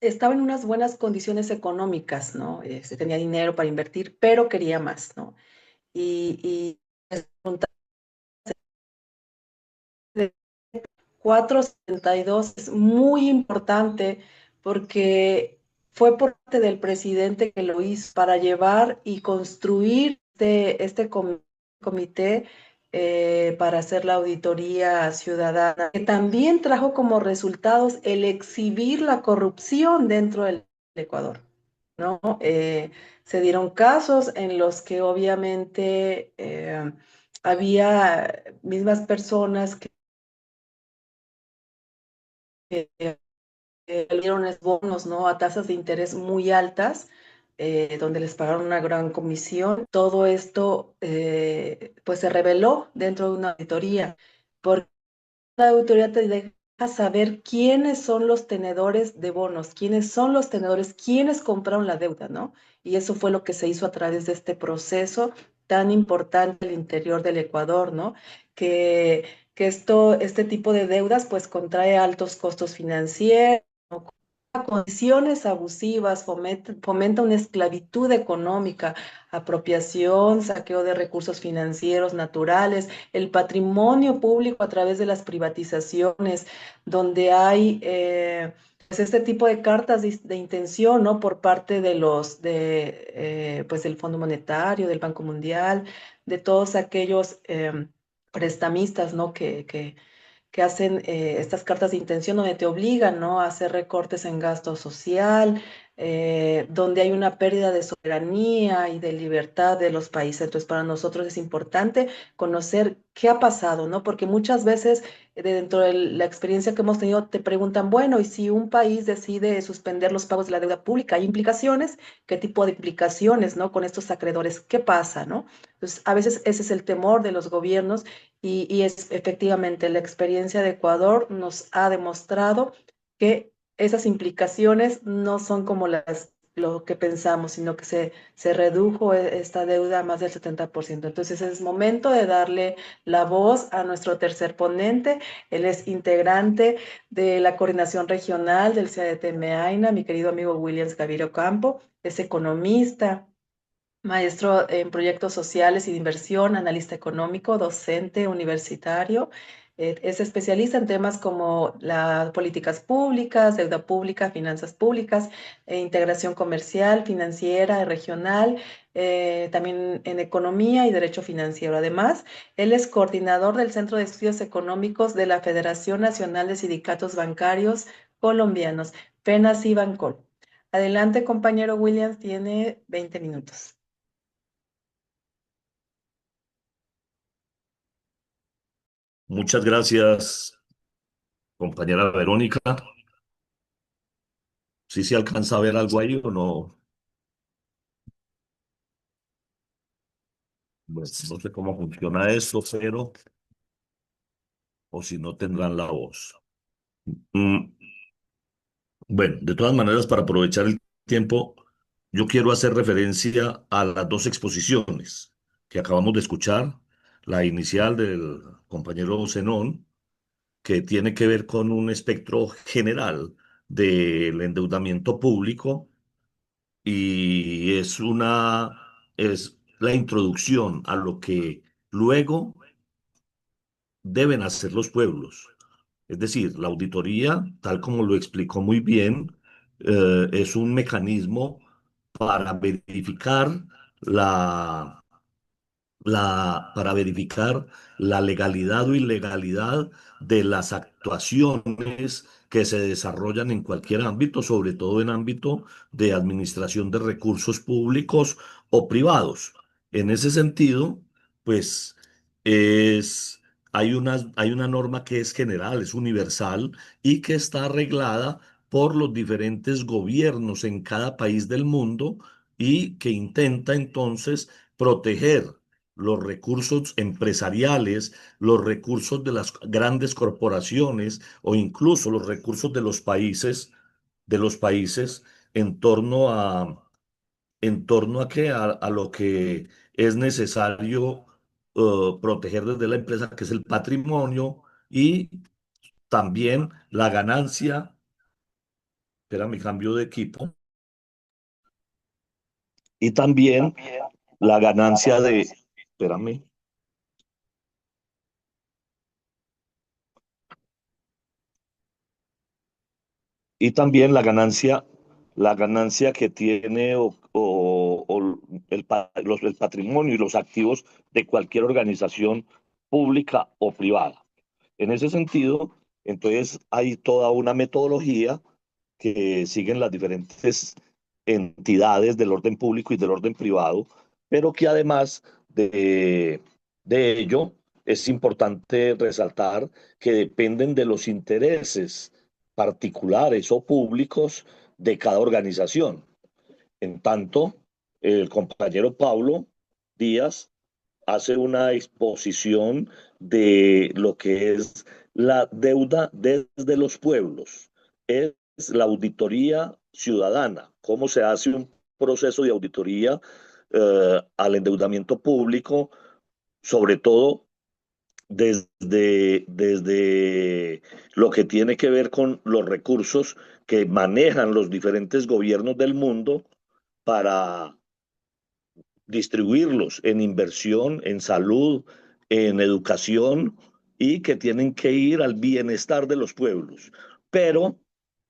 estaba en unas buenas condiciones económicas, ¿no? Se tenía dinero para invertir, pero quería más, ¿no? Y 472 es muy importante porque fue por parte del presidente que lo hizo para llevar y construir este comité para hacer la auditoría ciudadana, que también trajo como resultados el exhibir la corrupción dentro del Ecuador, ¿no? Se dieron casos en los que obviamente había mismas personas que dieron bonos, ¿no? A tasas de interés muy altas, donde les pagaron una gran comisión. Todo esto, pues, se reveló dentro de una auditoría, porque la auditoría te deja saber quiénes son los tenedores de bonos, quiénes son los tenedores, quiénes compraron la deuda, ¿no? Y eso fue lo que se hizo a través de este proceso tan importante al interior del Ecuador, ¿no? Que este tipo de deudas pues contrae altos costos financieros, ¿no? Condiciones abusivas, fomenta una esclavitud económica, apropiación, saqueo de recursos financieros naturales, el patrimonio público a través de las privatizaciones, donde hay pues este tipo de cartas de intención, ¿no? Por parte de pues del Fondo Monetario, del Banco Mundial, de todos aquellos prestamistas, ¿no? Que hacen estas cartas de intención donde te obligan, ¿no? A hacer recortes en gasto social, donde hay una pérdida de soberanía y de libertad de los países. Entonces, para nosotros es importante conocer qué ha pasado, ¿no? Porque muchas veces dentro de la experiencia que hemos tenido te preguntan, bueno, ¿y si un país decide suspender los pagos de la deuda pública? ¿Hay implicaciones? ¿Qué tipo de implicaciones, ¿no? Con estos acreedores, ¿qué pasa, ¿no? Entonces, a veces ese es el temor de los gobiernos y es efectivamente la experiencia de Ecuador nos ha demostrado que esas implicaciones no son como lo que pensamos, sino que se redujo esta deuda a más del 70%. Entonces es momento de darle la voz a nuestro tercer ponente. Él es integrante de la coordinación regional del CADT MEAINA, mi querido amigo Williams Gavirio Campo, es economista, maestro en proyectos sociales y de inversión, analista económico, docente universitario. Es especialista en temas como las políticas públicas, deuda pública, finanzas públicas, integración comercial, financiera, regional, también en economía y derecho financiero. Además, él es coordinador del Centro de Estudios Económicos de la Federación Nacional de Sindicatos Bancarios Colombianos, FENACIBANCOL. Adelante, compañero Williams, tiene 20 minutos. Muchas gracias, compañera Verónica. ¿Sí se alcanza a ver algo ahí o no? Pues no sé cómo funciona esto, pero o si no tendrán la voz. Mm, Bueno, de todas maneras, para aprovechar el tiempo, yo quiero hacer referencia a las dos exposiciones que acabamos de escuchar. La inicial del compañero Zenón, que tiene que ver con un espectro general del endeudamiento público y es la introducción a lo que luego deben hacer los pueblos. Es decir, la auditoría, tal como lo explicó muy bien, es un mecanismo para verificar la, para verificar la legalidad o ilegalidad de las actuaciones que se desarrollan en cualquier ámbito, sobre todo en ámbito de administración de recursos públicos o privados. En ese sentido, pues es, hay una norma que es general, es universal y que está arreglada por los diferentes gobiernos en cada país del mundo y que intenta entonces proteger los recursos empresariales, los recursos de las grandes corporaciones o incluso los recursos de los países en torno a lo que es necesario proteger desde la empresa, que es el patrimonio y también la ganancia. Espera, mi cambio de equipo. Y también la ganancia de, espérame, y también la ganancia que tiene o el patrimonio y los activos de cualquier organización pública o privada. En ese sentido, entonces hay toda una metodología que siguen las diferentes entidades del orden público y del orden privado, pero que además de ello es importante resaltar que dependen de los intereses particulares o públicos de cada organización. En tanto, el compañero Pablo Díaz hace una exposición de lo que es la deuda desde los pueblos. Es la auditoría ciudadana, cómo se hace un proceso de auditoría al endeudamiento público, sobre todo desde lo que tiene que ver con los recursos que manejan los diferentes gobiernos del mundo para distribuirlos en inversión, en salud, en educación y que tienen que ir al bienestar de los pueblos. Pero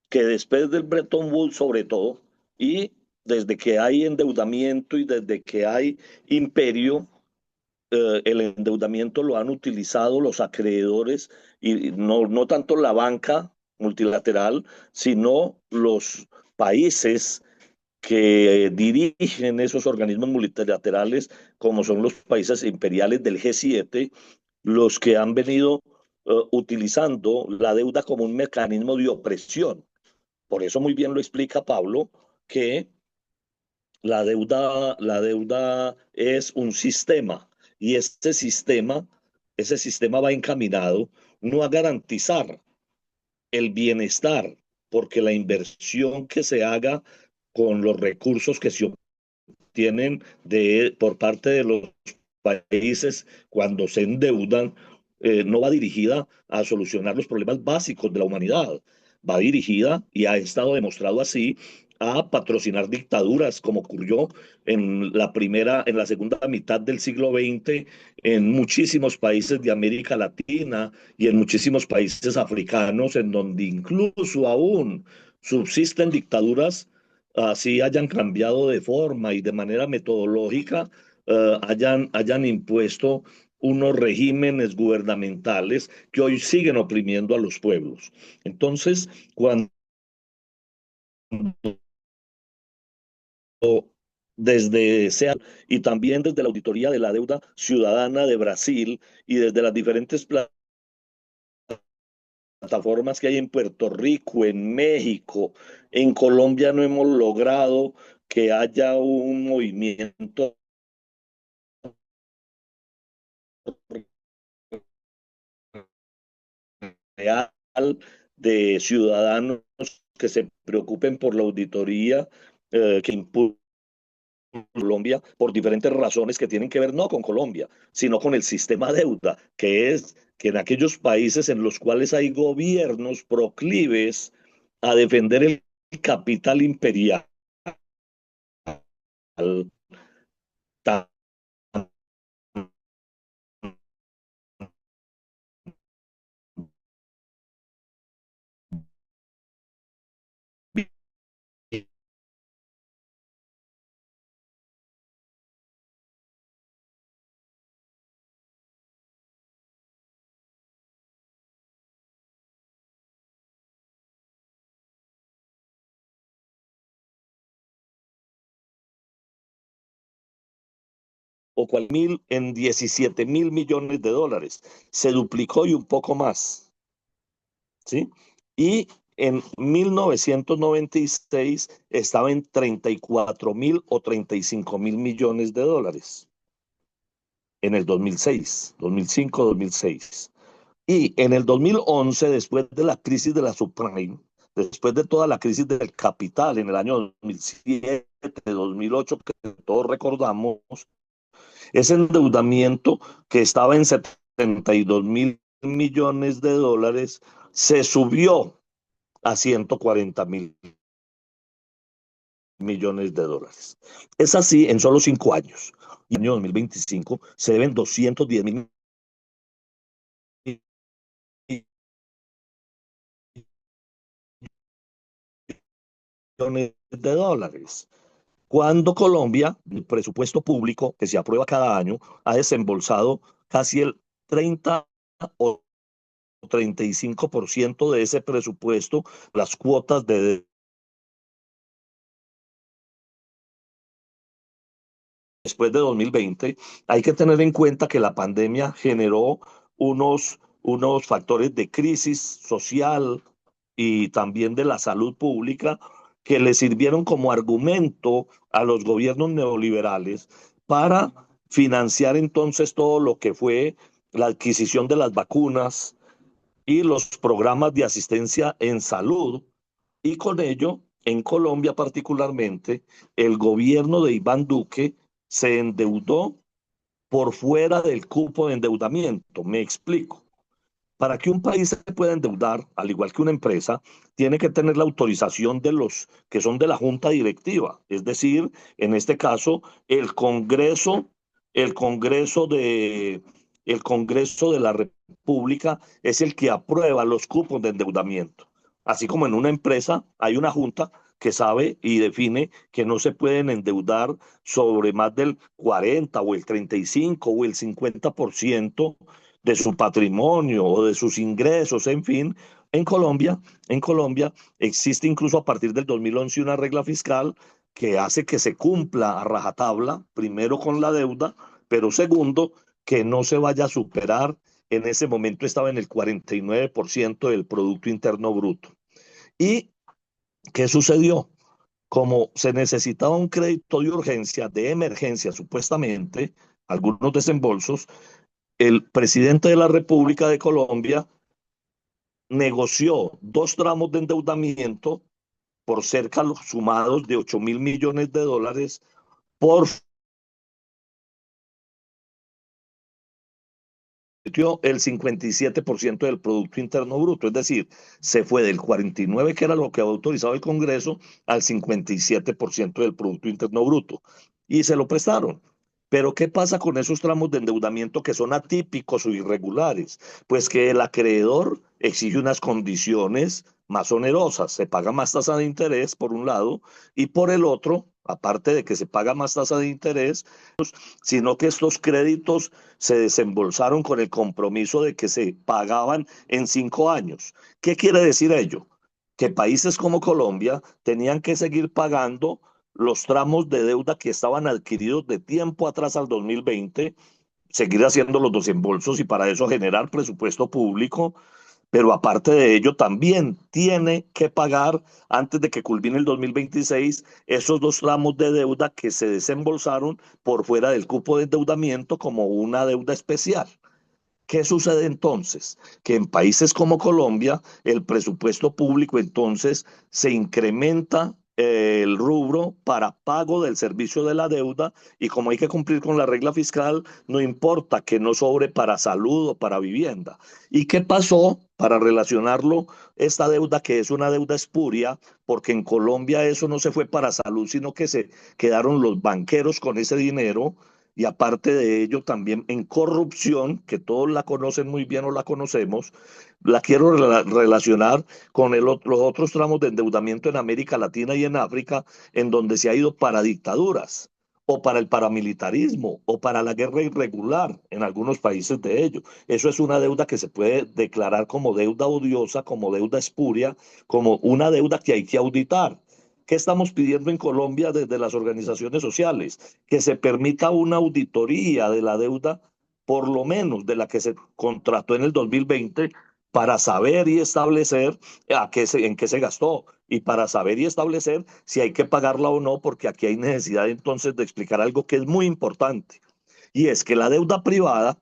que después del Bretton Woods, sobre todo, y desde que hay endeudamiento y desde que hay imperio, el endeudamiento lo han utilizado los acreedores y no tanto la banca multilateral, sino los países que dirigen esos organismos multilaterales, como son los países imperiales del G7, los que han venido utilizando la deuda como un mecanismo de opresión. Por eso muy bien lo explica Pablo, que la deuda es un sistema y ese sistema va encaminado no a garantizar el bienestar, porque la inversión que se haga con los recursos que se obtienen por parte de los países cuando se endeudan, no va dirigida a solucionar los problemas básicos de la humanidad, va dirigida, y ha estado demostrado así, a patrocinar dictaduras, como ocurrió en la segunda mitad del siglo XX en muchísimos países de América Latina y en muchísimos países africanos, en donde incluso aún subsisten dictaduras, así hayan cambiado de forma y de manera metodológica, hayan impuesto unos regímenes gubernamentales que hoy siguen oprimiendo a los pueblos. Entonces, cuando desde SEA y también desde la Auditoría de la Deuda Ciudadana de Brasil y desde las diferentes plataformas que hay en Puerto Rico, en México, en Colombia, no hemos logrado que haya un movimiento real de ciudadanos que se preocupen por la auditoría que impulsa Colombia, por diferentes razones que tienen que ver no con Colombia, sino con el sistema deuda, que es que en aquellos países en los cuales hay gobiernos proclives a defender el capital imperial, o cual mil en 17.000 millones de dólares. Se duplicó y un poco más, ¿sí? Y en 1996 estaba en 34.000 o 35.000 millones de dólares. En el 2006, 2005, 2006. Y en el 2011, después de la crisis de la subprime, después de toda la crisis del capital en el año 2007, 2008, que todos recordamos, ese endeudamiento que estaba en 72.000 millones de dólares se subió a 140.000 millones de dólares. Es así en solo 5 años. Y en el año 2025 se deben 210.000 millones de dólares. Cuando Colombia, el presupuesto público que se aprueba cada año, ha desembolsado casi el 30 o 35% de ese presupuesto, las cuotas de después de 2020. Hay que tener en cuenta que la pandemia generó unos factores de crisis social y también de la salud pública que le sirvieron como argumento a los gobiernos neoliberales para financiar entonces todo lo que fue la adquisición de las vacunas y los programas de asistencia en salud. Y con ello, en Colombia particularmente, el gobierno de Iván Duque se endeudó por fuera del cupo de endeudamiento. Me explico. Para que un país se pueda endeudar, al igual que una empresa, tiene que tener la autorización de los que son de la junta directiva, es decir, en este caso, el Congreso de, el Congreso de la República es el que aprueba los cupos de endeudamiento. Así como en una empresa hay una junta que sabe y define que no se pueden endeudar sobre más del 40 o el 35 o el 50% de su patrimonio o de sus ingresos, en fin. En Colombia existe incluso a partir del 2011 una regla fiscal que hace que se cumpla a rajatabla, primero con la deuda, pero segundo, que no se vaya a superar. En ese momento estaba en el 49% del Producto Interno Bruto. ¿Y qué sucedió? Como se necesitaba un crédito de urgencia, de emergencia supuestamente, algunos desembolsos, el presidente de la República de Colombia negoció dos tramos de endeudamiento por cerca los sumados de 8.000 millones de dólares por el 57% del Producto Interno Bruto, es decir, se fue del 49%, que era lo que había autorizado el Congreso, al 57% del Producto Interno Bruto, y se lo prestaron. Pero ¿qué pasa con esos tramos de endeudamiento que son atípicos o irregulares? Pues que el acreedor exige unas condiciones más onerosas, se paga más tasa de interés por un lado, y por el otro, aparte de que se paga más tasa de interés, sino que estos créditos se desembolsaron con el compromiso de que se pagaban en 5 años. ¿Qué quiere decir ello? Que países como Colombia tenían que seguir pagando los tramos de deuda que estaban adquiridos de tiempo atrás al 2020, seguir haciendo los desembolsos y para eso generar presupuesto público, pero aparte de ello también tiene que pagar antes de que culmine el 2026 esos dos tramos de deuda que se desembolsaron por fuera del cupo de endeudamiento como una deuda especial. ¿Qué sucede entonces? Que en países como Colombia el presupuesto público entonces se incrementa el rubro para pago del servicio de la deuda y como hay que cumplir con la regla fiscal, no importa que no sobre para salud o para vivienda. ¿Y qué pasó para relacionarlo esta deuda que es una deuda espuria? Porque en Colombia eso no se fue para salud, sino que se quedaron los banqueros con ese dinero y aparte de ello también en corrupción, que todos la conocen muy bien o la conocemos, la quiero relacionar con los otros tramos de endeudamiento en América Latina y en África, en donde se ha ido para dictaduras o para el paramilitarismo o para la guerra irregular en algunos países de ellos. Eso es una deuda que se puede declarar como deuda odiosa, como deuda espuria, como una deuda que hay que auditar. ¿Qué estamos pidiendo en Colombia desde las organizaciones sociales? Que se permita una auditoría de la deuda, por lo menos de la que se contrató en el 2020, para saber y establecer en qué se gastó y para saber y establecer si hay que pagarla o no, porque aquí hay necesidad entonces de explicar algo que es muy importante, y es que la deuda privada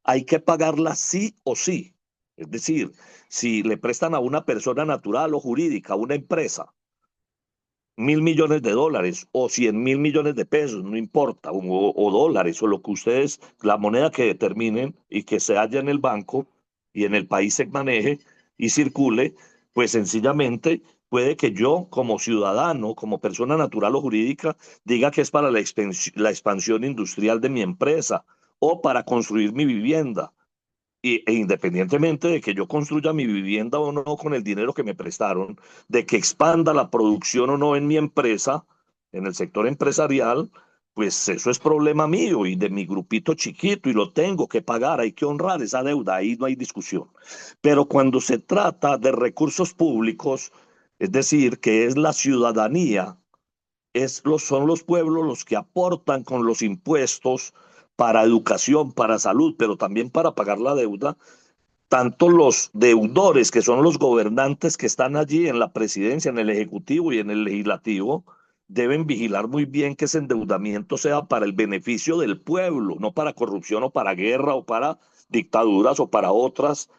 hay que pagarla sí o sí. Es decir, si le prestan a una persona natural o jurídica, a una empresa, 1.000 millones de dólares o 100.000 millones de pesos, no importa, o dólares o lo que ustedes, la moneda que determinen y que se haya en el banco y en el país se maneje y circule, pues sencillamente puede que yo como ciudadano, como persona natural o jurídica, diga que es para la expansión industrial de mi empresa o para construir mi vivienda e independientemente de que yo construya mi vivienda o no con el dinero que me prestaron, de que expanda la producción o no en mi empresa, en el sector empresarial, pues eso es problema mío y de mi grupito chiquito y lo tengo que pagar, hay que honrar esa deuda, ahí no hay discusión. Pero cuando se trata de recursos públicos, es decir, que es la ciudadanía, son los pueblos los que aportan con los impuestos para educación, para salud, pero también para pagar la deuda, tanto los deudores, que son los gobernantes que están allí en la presidencia, en el ejecutivo y en el legislativo, deben vigilar muy bien que ese endeudamiento sea para el beneficio del pueblo, no para corrupción o para guerra o para dictaduras o para otras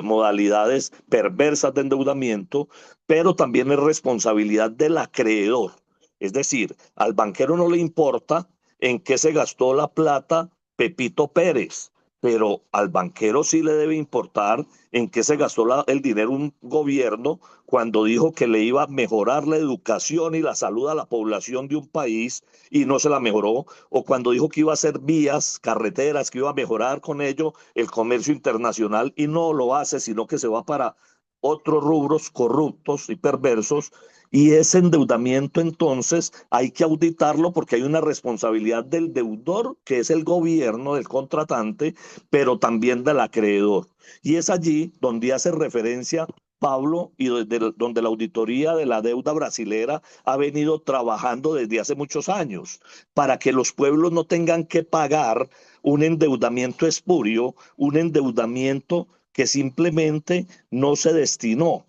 modalidades perversas de endeudamiento, pero también es responsabilidad del acreedor. Es decir, al banquero no le importa en qué se gastó la plata Pepito Pérez, pero al banquero sí le debe importar en qué se gastó el dinero un gobierno cuando dijo que le iba a mejorar la educación y la salud a la población de un país y no se la mejoró, o cuando dijo que iba a hacer vías, carreteras, que iba a mejorar con ello el comercio internacional y no lo hace, sino que se va para otros rubros corruptos y perversos. Y ese endeudamiento entonces hay que auditarlo porque hay una responsabilidad del deudor, que es el gobierno, del contratante, pero también del acreedor. Y es allí donde hace referencia Pablo, y donde la auditoría de la deuda brasilera ha venido trabajando desde hace muchos años, para que los pueblos no tengan que pagar un endeudamiento espurio, un endeudamiento que simplemente no se destinó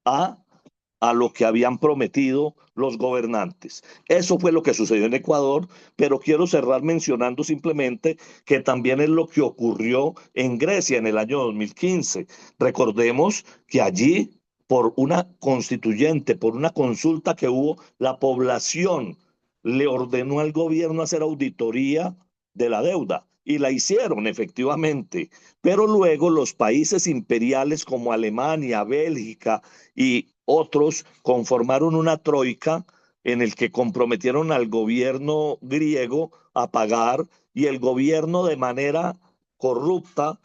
a a lo que habían prometido los gobernantes. Eso fue lo que sucedió en Ecuador, pero quiero cerrar mencionando simplemente que también es lo que ocurrió en Grecia en el año 2015. Recordemos que allí, por una constituyente, por una consulta que hubo, la población le ordenó al gobierno hacer auditoría de la deuda. Y la hicieron efectivamente, pero luego los países imperiales como Alemania, Bélgica y otros conformaron una troika en el que comprometieron al gobierno griego a pagar y el gobierno de manera corrupta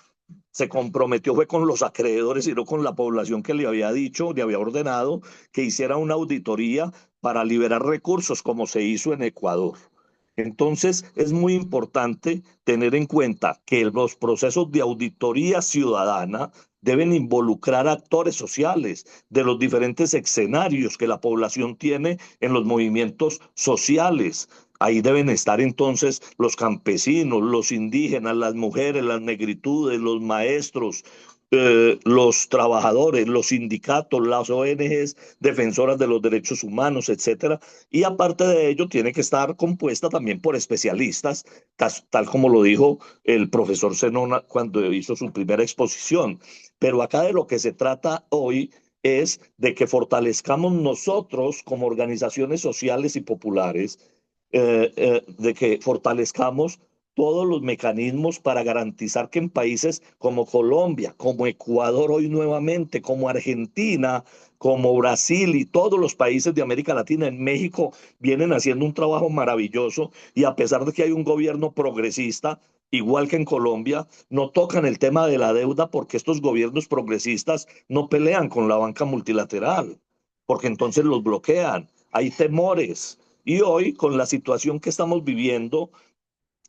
se comprometió fue con los acreedores y no con la población que le había dicho, le había ordenado que hiciera una auditoría para liberar recursos como se hizo en Ecuador. Entonces, es muy importante tener en cuenta que los procesos de auditoría ciudadana deben involucrar actores sociales de los diferentes escenarios que la población tiene en los movimientos sociales. Ahí deben estar entonces los campesinos, los indígenas, las mujeres, las negritudes, los maestros, los trabajadores, los sindicatos, las ONGs defensoras de los derechos humanos, etcétera. Y aparte de ello, tiene que estar compuesta también por especialistas, tal como lo dijo el profesor Zenona cuando hizo su primera exposición. Pero acá de lo que se trata hoy es de que fortalezcamos nosotros como organizaciones sociales y populares, de que fortalezcamos todos los mecanismos para garantizar que en países como Colombia, como Ecuador hoy nuevamente, como Argentina, como Brasil y todos los países de América Latina, en México, vienen haciendo un trabajo maravilloso y a pesar de que hay un gobierno progresista, igual que en Colombia, no tocan el tema de la deuda porque estos gobiernos progresistas no pelean con la banca multilateral, porque entonces los bloquean. Hay temores. Y hoy, con la situación que estamos viviendo,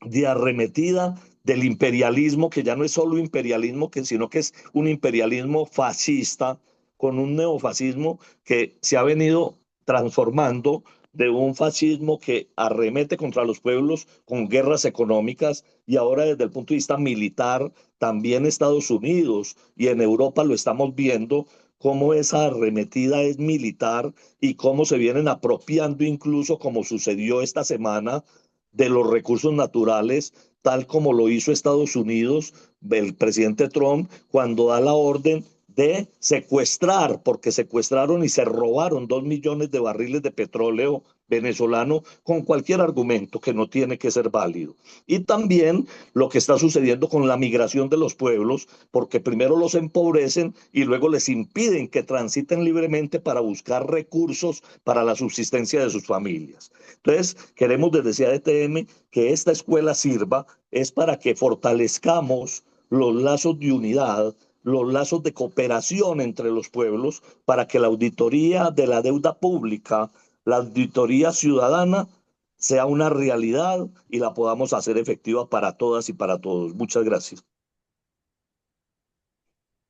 de arremetida del imperialismo, que ya no es solo imperialismo, sino que es un imperialismo fascista, con un neofascismo que se ha venido transformando de un fascismo que arremete contra los pueblos con guerras económicas y ahora desde el punto de vista militar, también Estados Unidos y en Europa lo estamos viendo cómo esa arremetida es militar y cómo se vienen apropiando incluso como sucedió esta semana de los recursos naturales, tal como lo hizo Estados Unidos, el presidente Trump, cuando da la orden de secuestrar, porque secuestraron y se robaron 2 millones de barriles de petróleo venezolano con cualquier argumento que no tiene que ser válido. Y también lo que está sucediendo con la migración de los pueblos, porque primero los empobrecen y luego les impiden que transiten libremente para buscar recursos para la subsistencia de sus familias. Entonces, queremos desde CADTM que esta escuela sirva es para que fortalezcamos los lazos de unidad, los lazos de cooperación entre los pueblos, para que la auditoría de la deuda pública, la auditoría ciudadana, sea una realidad y la podamos hacer efectiva para todas y para todos. Muchas gracias.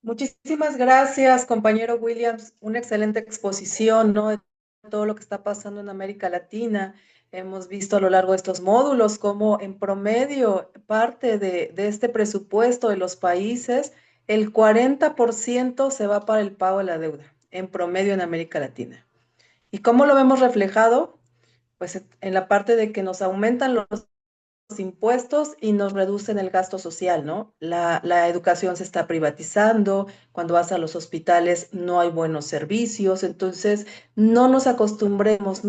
Muchísimas gracias, compañero Williams. Una excelente exposición, ¿no? De todo lo que está pasando en América Latina. Hemos visto a lo largo de estos módulos cómo en promedio parte de este presupuesto de los países, el 40% se va para el pago de la deuda, en promedio en América Latina. ¿Y cómo lo vemos reflejado? Pues en la parte de que nos aumentan los impuestos y nos reducen el gasto social, ¿no? La educación se está privatizando, cuando vas a los hospitales no hay buenos servicios, entonces no nos acostumbremos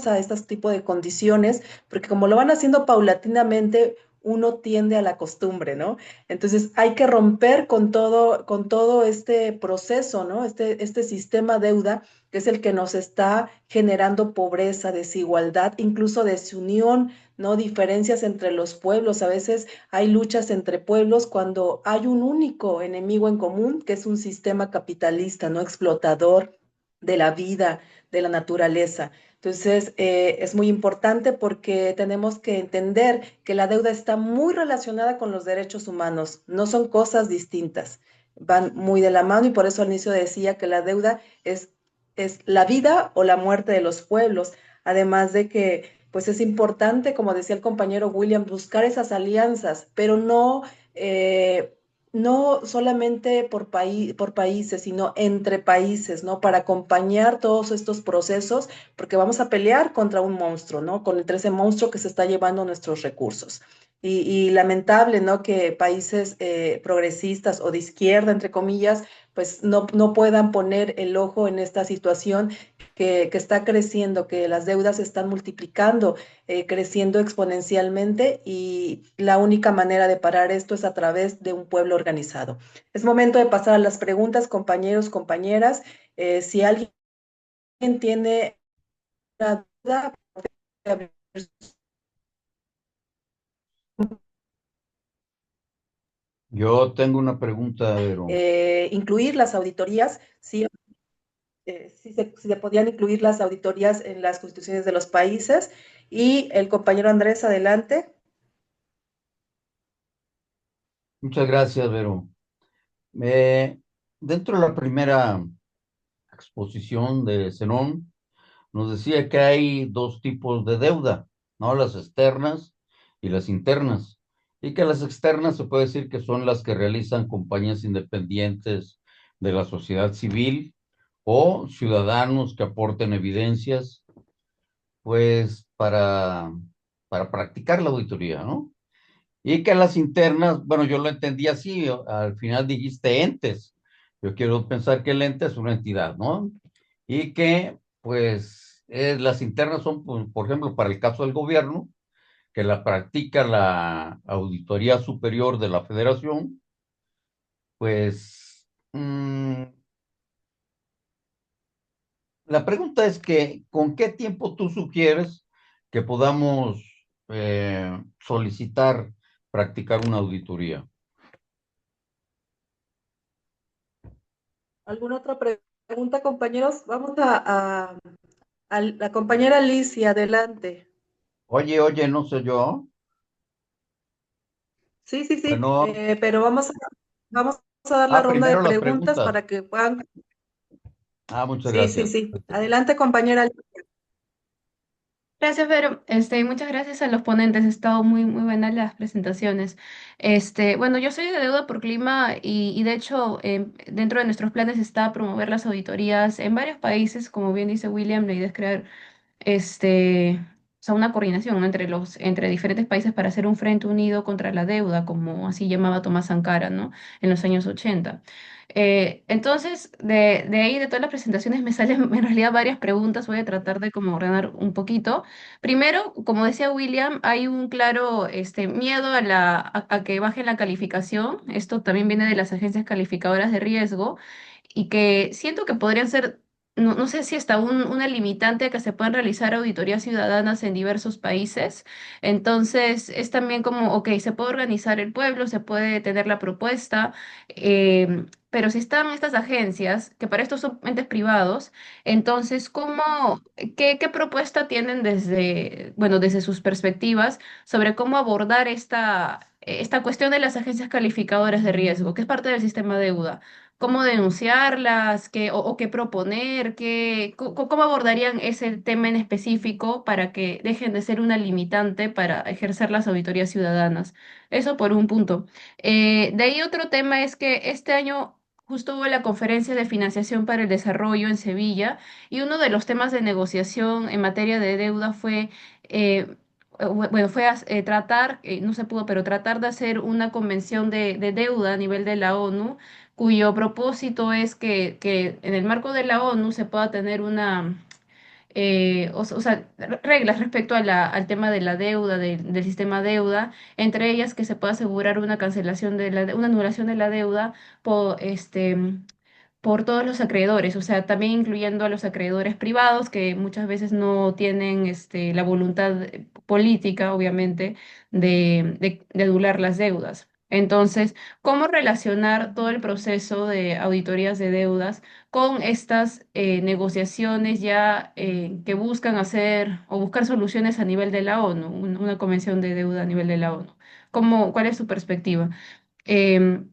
a este tipo de condiciones, porque como lo van haciendo paulatinamente, uno tiende a la costumbre, ¿no? Entonces hay que romper con todo este proceso, ¿no? Este sistema deuda que es el que nos está generando pobreza, desigualdad, incluso desunión, ¿no? Diferencias entre los pueblos. A veces hay luchas entre pueblos cuando hay un único enemigo en común, que es un sistema capitalista, ¿no? Explotador de la vida, de la naturaleza. Entonces, es muy importante porque tenemos que entender que la deuda está muy relacionada con los derechos humanos, no son cosas distintas. van muy de la mano y por eso al inicio decía que la deuda es la vida o la muerte de los pueblos. Además de que, pues es importante, como decía el compañero William, buscar esas alianzas, pero no solamente por países, sino entre países, ¿no? Para acompañar todos estos procesos, porque vamos a pelear contra un monstruo, ¿no? Contra ese monstruo que se está llevando nuestros recursos. Y lamentable, ¿no? Que países progresistas o de izquierda, entre comillas, pues no puedan poner el ojo en esta situación que está creciendo, que las deudas se están multiplicando, creciendo exponencialmente y la única manera de parar esto es a través de un pueblo organizado. Es momento de pasar a las preguntas, compañeros, compañeras. Si alguien tiene una duda, Yo tengo una pregunta, pero incluir las auditorías, sí, si se podían incluir las auditorías en las constituciones de los países. Y el compañero Andrés, adelante. muchas gracias, Vero. Eh, Dentro de la primera exposición de Zenón, nos decía que hay dos tipos de deuda, ¿no? Las externas y las internas. Y que las externas se puede decir que son las que realizan compañías independientes de la sociedad civil o ciudadanos que aporten evidencias, pues, para practicar la auditoría, ¿no? Y que las internas, bueno, yo lo entendí así, al final dijiste entes. Yo quiero pensar que el ente es una entidad, ¿no? Y que, pues, las internas son, pues, por ejemplo, para el caso del gobierno, que la practica la Auditoría Superior de la Federación, pues, la pregunta es que, ¿con qué tiempo tú sugieres que podamos solicitar practicar una auditoría? ¿Alguna otra pregunta, compañeros? Vamos a la compañera Alicia, adelante. Oye, oye, no sé yo. Sí, sí, sí, Bueno, pero vamos a dar la ronda de primero las preguntas preguntas. para que puedan. Muchas Sí, sí, gracias. sí. Adelante, compañera. Gracias, Vero. Muchas gracias a los ponentes. Ha estado muy, muy buenas las presentaciones. Bueno, yo soy de Deuda por Clima y de hecho, dentro de nuestros planes está promover las auditorías en varios países. Como bien dice William, la idea es crear o sea, una coordinación, ¿no? Entre diferentes países para hacer un frente unido contra la deuda, como así llamaba Tomás Sankara, ¿no? En los años 80. Entonces, de ahí, de todas las presentaciones, me salen en realidad varias preguntas. Voy a tratar de como ordenar un poquito. Primero, como decía William, hay un claro miedo a que baje la calificación. Esto también viene de las agencias calificadoras de riesgo y que siento que podrían ser, no sé si hasta una limitante a que se puedan realizar auditorías ciudadanas en diversos países. Entonces, es también como, ok, se puede organizar el pueblo, se puede tener la propuesta, pero si están estas agencias, que para esto son entes privados, entonces, qué propuesta tienen desde sus perspectivas sobre cómo abordar esta cuestión de las agencias calificadoras de riesgo, que es parte del sistema de deuda? ¿Cómo denunciarlas? O qué proponer? ¿Cómo abordarían ese tema en específico para que dejen de ser una limitante para ejercer las auditorías ciudadanas? Eso por un punto. De ahí otro tema es que este año justo hubo la conferencia de financiación para el desarrollo en Sevilla y uno de los temas de negociación en materia de deuda fue... bueno, tratar, no se pudo, pero tratar de hacer una convención de deuda a nivel de la ONU, cuyo propósito es que en el marco de la ONU se pueda tener o sea, reglas respecto al tema de la deuda, del sistema deuda, entre ellas que se pueda asegurar una cancelación una anulación de la deuda por todos los acreedores, o sea, también incluyendo a los acreedores privados que muchas veces no tienen la voluntad política, obviamente, de anular las deudas. Entonces, ¿cómo relacionar todo el proceso de auditorías de deudas con estas negociaciones ya que buscan hacer o buscar soluciones a nivel de la ONU, una convención de deuda a nivel de la ONU? ¿Cuál es su perspectiva? Em,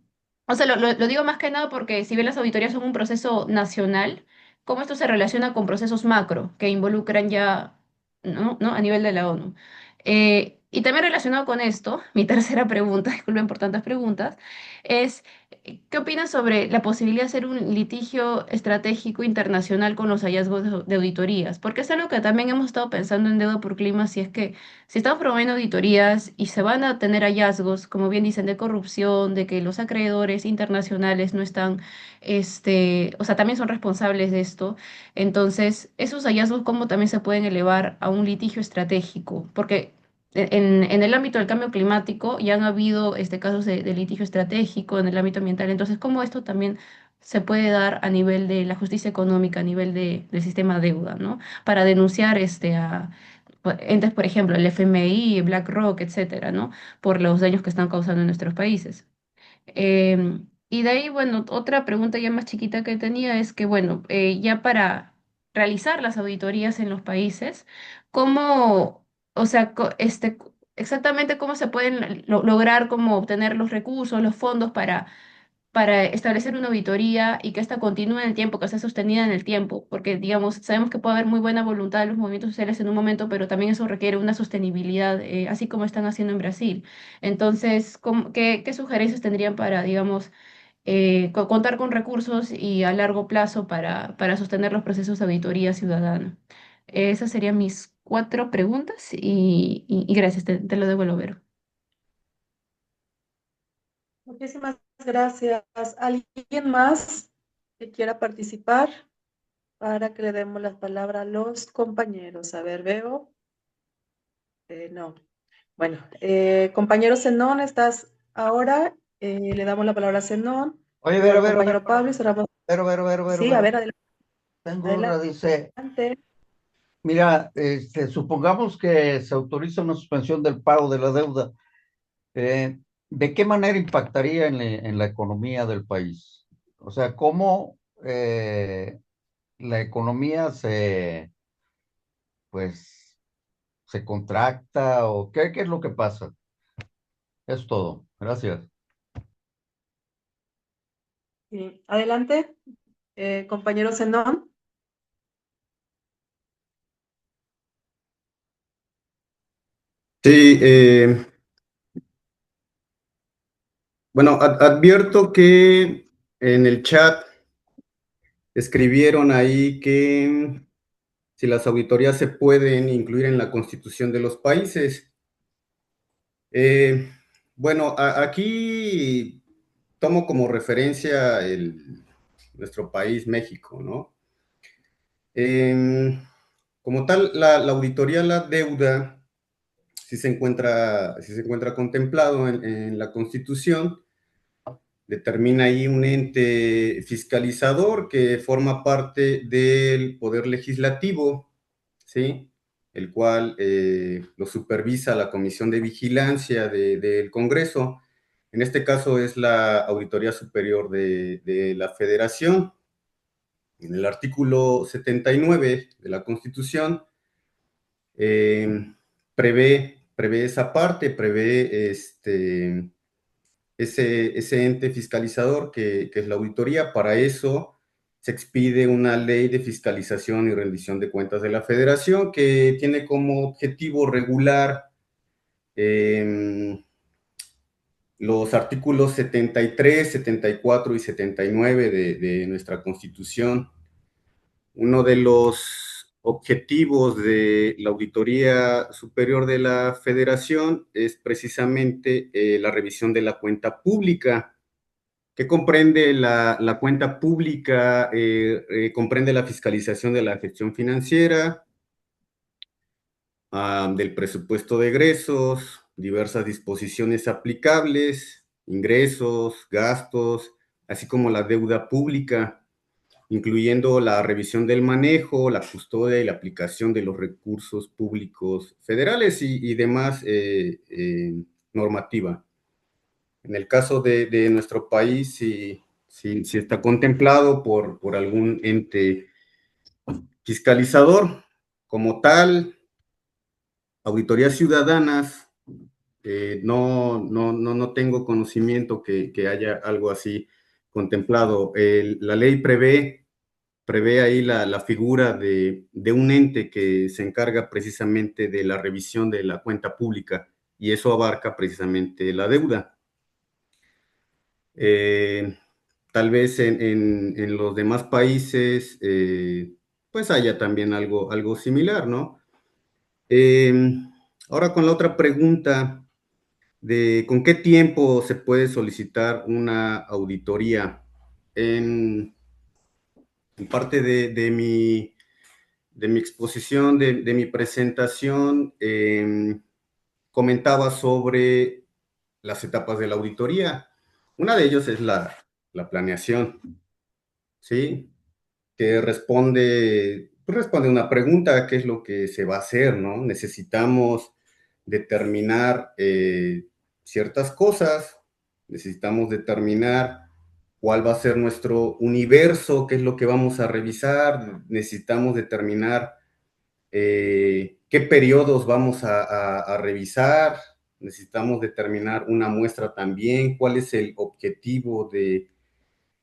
O sea, lo digo más que nada porque si bien las auditorías son un proceso nacional, ¿cómo esto se relaciona con procesos macro que involucran ya, ¿no? A nivel de la ONU? Y también relacionado con esto, mi tercera pregunta, disculpen por tantas preguntas, es, ¿qué opinas sobre la posibilidad de hacer un litigio estratégico internacional con los hallazgos de auditorías? Porque es algo que también hemos estado pensando en Deuda por Clima, si es que si estamos promoviendo auditorías y se van a tener hallazgos, como bien dicen, de corrupción, de que los acreedores internacionales no están, o sea, también son responsables de esto. Entonces, esos hallazgos, ¿cómo también se pueden elevar a un litigio estratégico? Porque en el ámbito del cambio climático ya han habido casos de litigio estratégico en el ámbito ambiental. Entonces, ¿cómo esto también se puede dar a nivel de la justicia económica, a nivel del sistema deuda, ¿no? Para denunciar entes, por ejemplo, el FMI, BlackRock, etcétera, ¿no? Por los daños que están causando en nuestros países. Y de ahí, bueno, otra pregunta ya más chiquita que tenía es que, bueno, ya para realizar las auditorías en los países, ¿cómo, o sea, exactamente cómo se pueden lograr, cómo obtener los recursos, los fondos para establecer una auditoría y que ésta continúe en el tiempo, que sea sostenida en el tiempo, porque digamos, sabemos que puede haber muy buena voluntad de los movimientos sociales en un momento, pero también eso requiere una sostenibilidad, así como están haciendo en Brasil. Entonces, ¿qué sugerencias tendrían para, digamos, contar con recursos y a largo plazo para sostener los procesos de auditoría ciudadana? Esas serían mis cuatro preguntas y gracias, te lo devuelvo, Vero. Muchísimas gracias. ¿Alguien más que quiera participar para que le demos la palabra a los compañeros? A ver, veo. No. Bueno, compañero Zenón, estás ahora. Le damos la palabra a Zenón. Oye, Luego Vero, al Vero, Vero, compañero Pablo y cerramos. Vero, Sí, a Vero. ver, Tengo una, dice, adelante. mira, supongamos que se autoriza una suspensión del pago de la deuda. ¿De qué manera impactaría en la economía del país? O sea, ¿cómo la economía pues, se contracta o qué es lo que pasa? Es todo. Gracias. Sí, adelante, compañero Zenón. Sí, bueno, advierto que en el chat escribieron ahí que si las auditorías se pueden incluir en la constitución de los países. Bueno, aquí tomo como referencia nuestro país, México, ¿no? Como tal, la auditoría a la deuda sí se encuentra contemplado en la Constitución. Determina ahí un ente fiscalizador que forma parte del Poder Legislativo, ¿sí? El cual lo supervisa la Comisión de Vigilancia del Congreso. En este caso es la Auditoría Superior de la Federación. En el artículo 79 de la Constitución prevé esa parte, prevé ese ente fiscalizador que es la auditoría. Para eso se expide una ley de fiscalización y rendición de cuentas de la Federación que tiene como objetivo regular los artículos 73, 74 y 79 de nuestra Constitución. Uno de los objetivos de la Auditoría Superior de la Federación es precisamente la revisión de la cuenta pública. ¿Qué comprende la cuenta pública? Comprende la fiscalización de la gestión financiera, del presupuesto de egresos, diversas disposiciones aplicables, ingresos, gastos, así como la deuda pública, incluyendo la revisión del manejo, la custodia y la aplicación de los recursos públicos federales y demás normativa. En el caso de nuestro país, si está contemplado por algún ente fiscalizador como tal, auditorías ciudadanas No tengo conocimiento que haya algo así contemplado. La ley prevé ahí la figura de un ente que se encarga precisamente de la revisión de la cuenta pública y eso abarca precisamente la deuda. Tal vez en los demás países pues haya también algo similar, ¿no? Ahora con la otra pregunta de con qué tiempo se puede solicitar una auditoría. En parte de mi exposición, de mi presentación, comentaba sobre las etapas de la auditoría. Una de ellas es la planeación, ¿sí? Que responde una pregunta, ¿qué es lo que se va a hacer, no? Necesitamos determinar ciertas cosas, necesitamos determinar cuál va a ser nuestro universo, qué es lo que vamos a revisar, necesitamos determinar qué periodos vamos a revisar, necesitamos determinar una muestra también, cuál es el objetivo de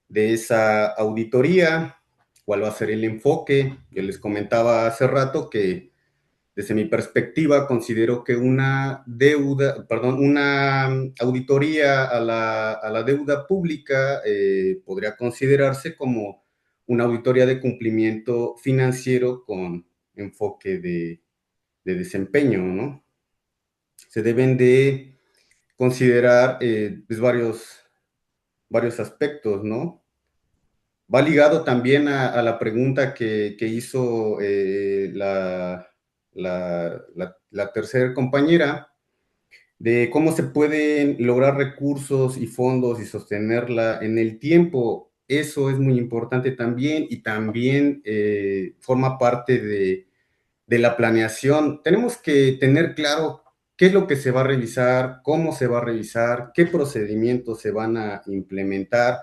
esa auditoría, cuál va a ser el enfoque. Yo les comentaba hace rato que desde mi perspectiva considero que una auditoría a la deuda pública podría considerarse como una auditoría de cumplimiento financiero con enfoque de desempeño, ¿no? Se deben de considerar pues varios aspectos, ¿no? Va ligado también a la pregunta que hizo la tercera compañera de cómo se pueden lograr recursos y fondos y sostenerla en el tiempo. Eso es muy importante también y también forma parte de la planeación. Tenemos que tener claro qué es lo que se va a revisar, cómo se va a revisar, qué procedimientos se van a implementar,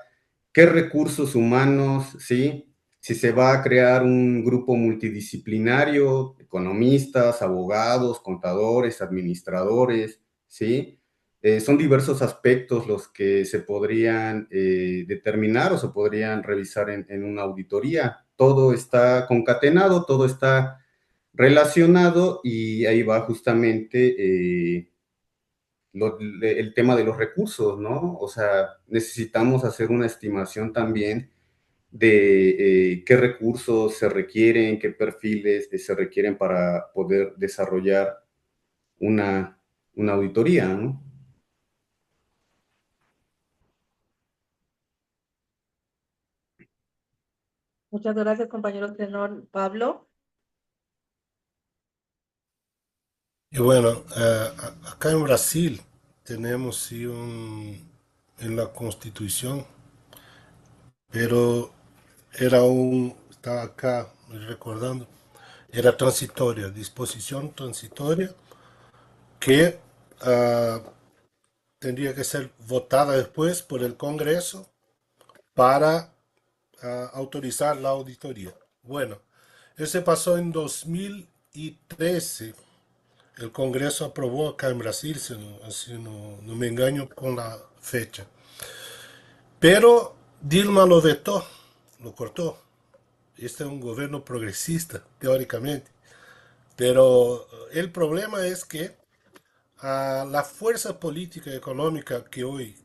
qué recursos humanos, ¿sí? Si se va a crear un grupo multidisciplinario, economistas, abogados, contadores, administradores, ¿sí? Son diversos aspectos los que se podrían determinar o se podrían revisar en una auditoría. Todo está concatenado, todo está relacionado y ahí va justamente el tema de los recursos, ¿no? O sea, necesitamos hacer una estimación también de qué recursos se requieren, qué perfiles se requieren para poder desarrollar una, una auditoría, ¿no? Muchas gracias, compañero tenor Pablo. Y bueno, acá en Brasil tenemos sí en la Constitución, pero estaba acá recordando, era transitoria, disposición transitoria que ah, tendría que ser votada después por el Congreso para autorizar la auditoría. Bueno, ese pasó en 2013. El Congreso aprobó acá en Brasil, si no me engaño con la fecha. Pero Dilma lo vetó, lo cortó. Este es un gobierno progresista, teóricamente. Pero el problema es que la fuerza política y económica que hoy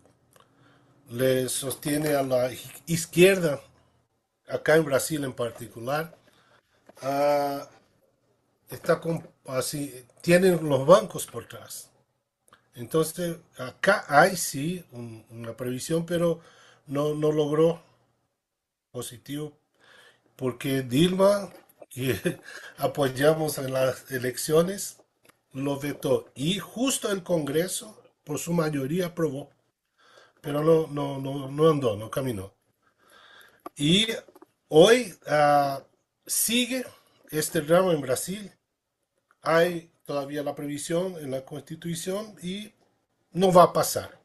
le sostiene a la izquierda, acá en Brasil en particular, ah, así, tienen los bancos por atrás. Entonces, acá hay sí una previsión, pero no logró positivo porque Dilma, que apoyamos en las elecciones, lo vetó y justo el Congreso, por su mayoría, aprobó, pero no andó, no caminó. Y hoy sigue este drama en Brasil. Hay todavía la previsión en la Constitución y no va a pasar.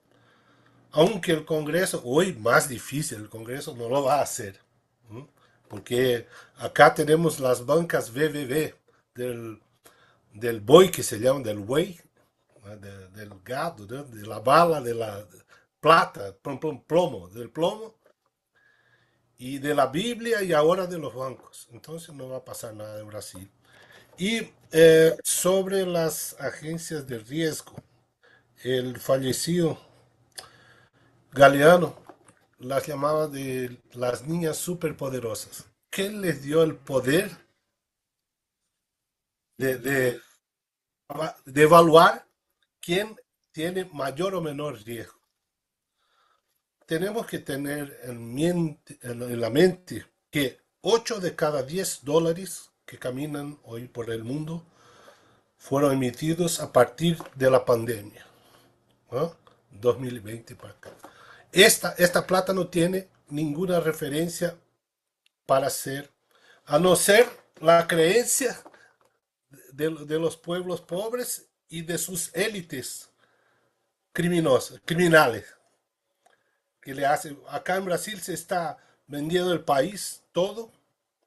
Aunque el Congreso, hoy más difícil, el Congreso no lo va a hacer. ¿No? Porque acá tenemos las bancas BBB del BOI, que se llama del WEI, del gado, ¿no? De la bala, de la plata, plomo, del plomo, y de la Biblia y ahora de los bancos. Entonces no va a pasar nada en Brasil. Y sobre las agencias de riesgo, el fallecido Galeano las llamaba de las niñas superpoderosas. ¿Qué les dio el poder de, de, de evaluar quién tiene mayor o menor riesgo? Tenemos que tener en la mente que 8 de cada 10 dólares que caminan hoy por el mundo fueron emitidos a partir de la pandemia, ¿no? 2020 para acá. Esta plata no tiene ninguna referencia para ser, a no ser la creencia de los pueblos pobres y de sus élites criminales, que le hacen. Acá en Brasil se está vendiendo el país todo,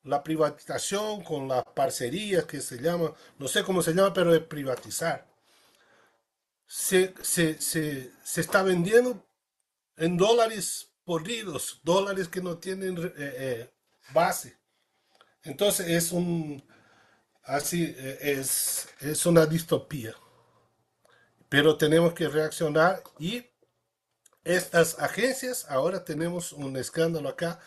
la privatización con las parcerías que se llama, no sé cómo se llama, pero es privatizar. Se está vendiendo en dólares podridos, dólares que no tienen base. Entonces es una distopía. Pero tenemos que reaccionar y estas agencias, ahora tenemos un escándalo acá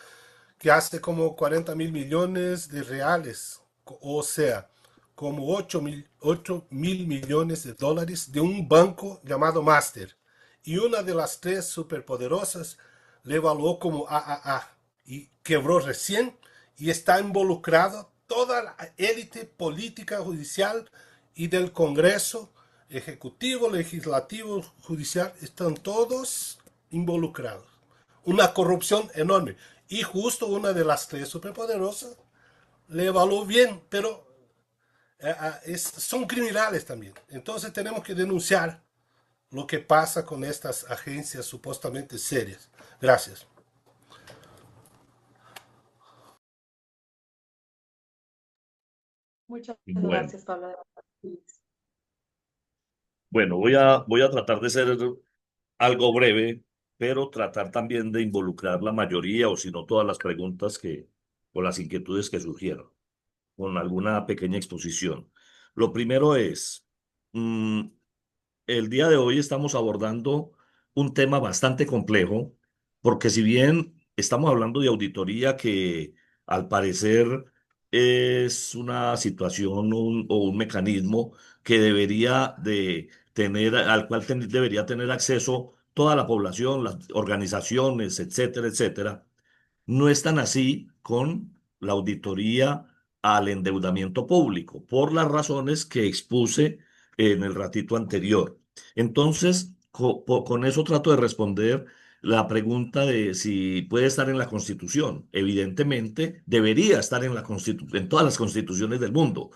que hace como 40.000 millones de reales, o sea, como 8.000 millones de dólares de un banco llamado Master. Y una de las tres superpoderosas le evaluó como AAA y quebró recién y está involucrado toda la élite política, judicial y del Congreso, ejecutivo, legislativo, judicial, están todos involucrados. Una corrupción enorme. Y justo una de las tres superpoderosas le evaluó bien, pero son criminales también. Entonces tenemos que denunciar lo que pasa con estas agencias supuestamente serias. Gracias. Muchas Bueno, gracias, Pablo. bueno, voy a tratar de ser algo breve, pero tratar también de involucrar la mayoría o si no todas las preguntas o las inquietudes que surgieron, con alguna pequeña exposición. Lo primero es, mm, el día de hoy estamos abordando un tema bastante complejo, porque si bien estamos hablando de auditoría que al parecer es una situación o un mecanismo que debería de tener, al cual debería tener acceso toda la población, las organizaciones, etcétera, etcétera, no es tan así con la auditoría al endeudamiento público, por las razones que expuse en el ratito anterior. Entonces, con eso trato de responder la pregunta de si puede estar en la Constitución. Evidentemente, debería estar en en todas las constituciones del mundo,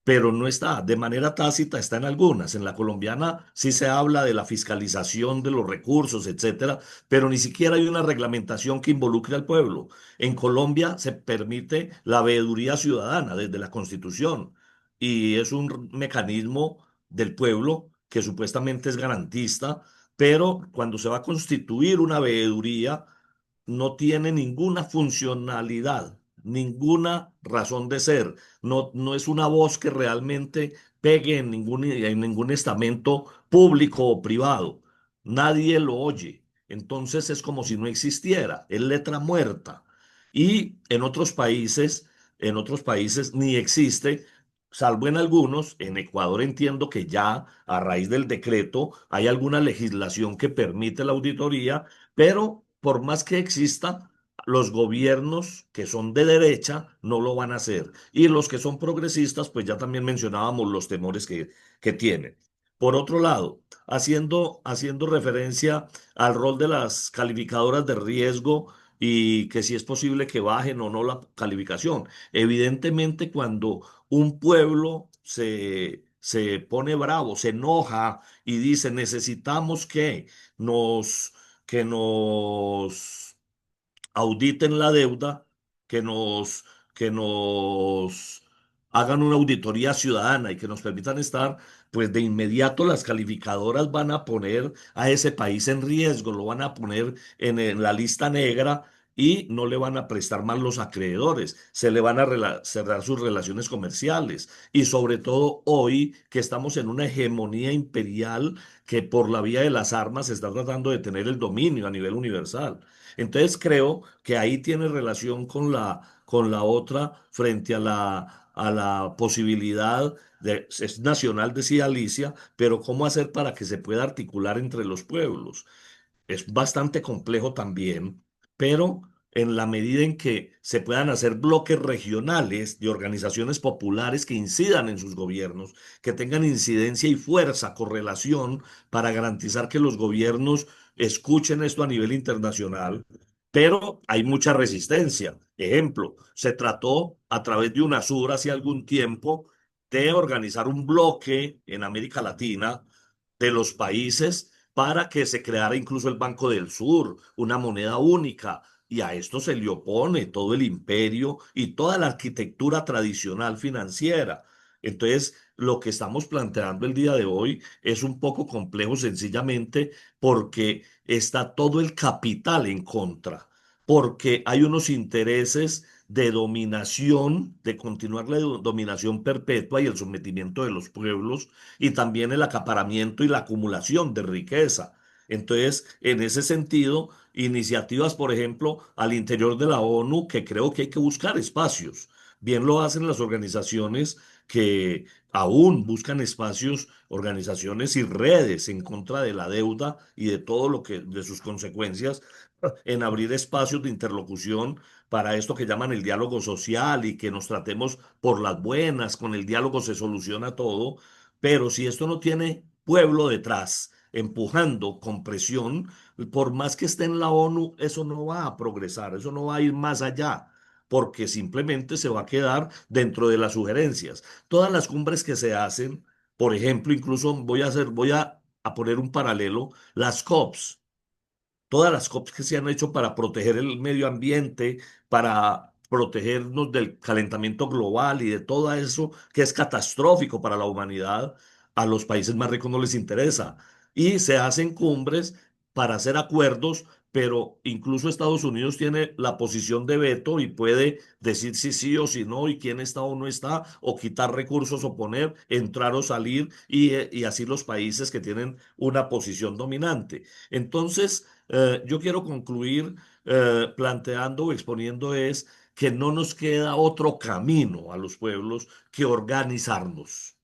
pero no está, de manera tácita está en algunas. En la colombiana sí se habla de la fiscalización de los recursos, etcétera, pero ni siquiera hay una reglamentación que involucre al pueblo. En Colombia se permite la veeduría ciudadana desde la Constitución y es un mecanismo del pueblo que supuestamente es garantista, pero cuando se va a constituir una veeduría no tiene ninguna funcionalidad, ninguna razón de ser. No es una voz que realmente pegue en ningún estamento público o privado. Nadie lo oye. Entonces es como si no existiera. Es letra muerta. Y en otros países ni existe, salvo en algunos. En Ecuador entiendo que ya a raíz del decreto hay alguna legislación que permite la auditoría, pero por más que exista, los gobiernos que son de derecha no lo van a hacer. Y los que son progresistas, pues ya también mencionábamos los temores que tienen. Por otro lado, haciendo referencia al rol de las calificadoras de riesgo y que si es posible que bajen o no la calificación. Evidentemente, cuando un pueblo se pone bravo, se enoja y dice necesitamos nos, que nos auditen la deuda, que nos hagan una auditoría ciudadana y que nos permitan estar, pues de inmediato las calificadoras van a poner a ese país en riesgo, lo van a poner en la lista negra y no le van a prestar más los acreedores, se le van a cerrar sus relaciones comerciales y sobre todo hoy que estamos en una hegemonía imperial que por la vía de las armas está tratando de tener el dominio a nivel universal. Entonces creo que ahí tiene relación con la otra frente a la posibilidad de, es nacional, decía Alicia, pero ¿cómo hacer para que se pueda articular entre los pueblos? Es bastante complejo también, pero en la medida en que se puedan hacer bloques regionales de organizaciones populares que incidan en sus gobiernos, que tengan incidencia y fuerza, correlación para garantizar que los gobiernos escuchen esto a nivel internacional, pero hay mucha resistencia. Ejemplo, se trató a través de UNASUR hace algún tiempo de organizar un bloque en América Latina de los países para que se creara incluso el Banco del Sur, una moneda única. Y a esto se le opone todo el imperio y toda la arquitectura tradicional financiera. Entonces, lo que estamos planteando el día de hoy es un poco complejo sencillamente porque está todo el capital en contra, porque hay unos intereses de dominación, de continuar la dominación perpetua y el sometimiento de los pueblos y también el acaparamiento y la acumulación de riqueza. Entonces, en ese sentido, iniciativas, por ejemplo, al interior de la ONU, que creo que hay que buscar espacios. Bien lo hacen las organizaciones que aún buscan espacios, organizaciones y redes en contra de la deuda y de todo lo que, de sus consecuencias, en abrir espacios de interlocución para esto que llaman el diálogo social y que nos tratemos por las buenas, con el diálogo se soluciona todo, pero si esto no tiene pueblo detrás, empujando con presión, por más que esté en la ONU, eso no va a progresar, eso no va a ir más allá, porque simplemente se va a quedar dentro de las sugerencias. Todas las cumbres que se hacen, por ejemplo, incluso voy a poner un paralelo, las COPs, todas las COPs que se han hecho para proteger el medio ambiente, para protegernos del calentamiento global y de todo eso que es catastrófico para la humanidad, a los países más ricos no les interesa. Y se hacen cumbres para hacer acuerdos, pero incluso Estados Unidos tiene la posición de veto y puede decir si sí o si no, y quién está o no está, o quitar recursos o poner, entrar o salir, y así los países que tienen una posición dominante. Entonces, yo quiero concluir planteando o exponiendo es que no nos queda otro camino a los pueblos que organizarnos.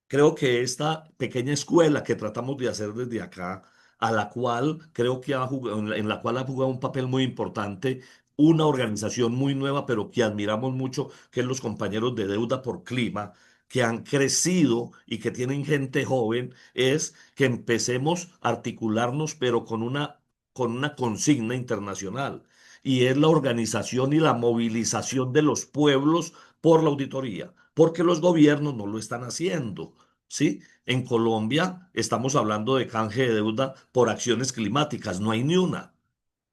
Creo que esta pequeña escuela que tratamos de hacer desde acá, a la cual creo que ha jugado, en la cual ha jugado un papel muy importante, una organización muy nueva, pero que admiramos mucho, que es los compañeros de Deuda por Clima, que han crecido y que tienen gente joven, es que empecemos a articularnos, pero con una consigna internacional, y es la organización y la movilización de los pueblos por la auditoría, porque los gobiernos no lo están haciendo. ¿Sí? En Colombia estamos hablando de canje de deuda por acciones climáticas, no hay ni una.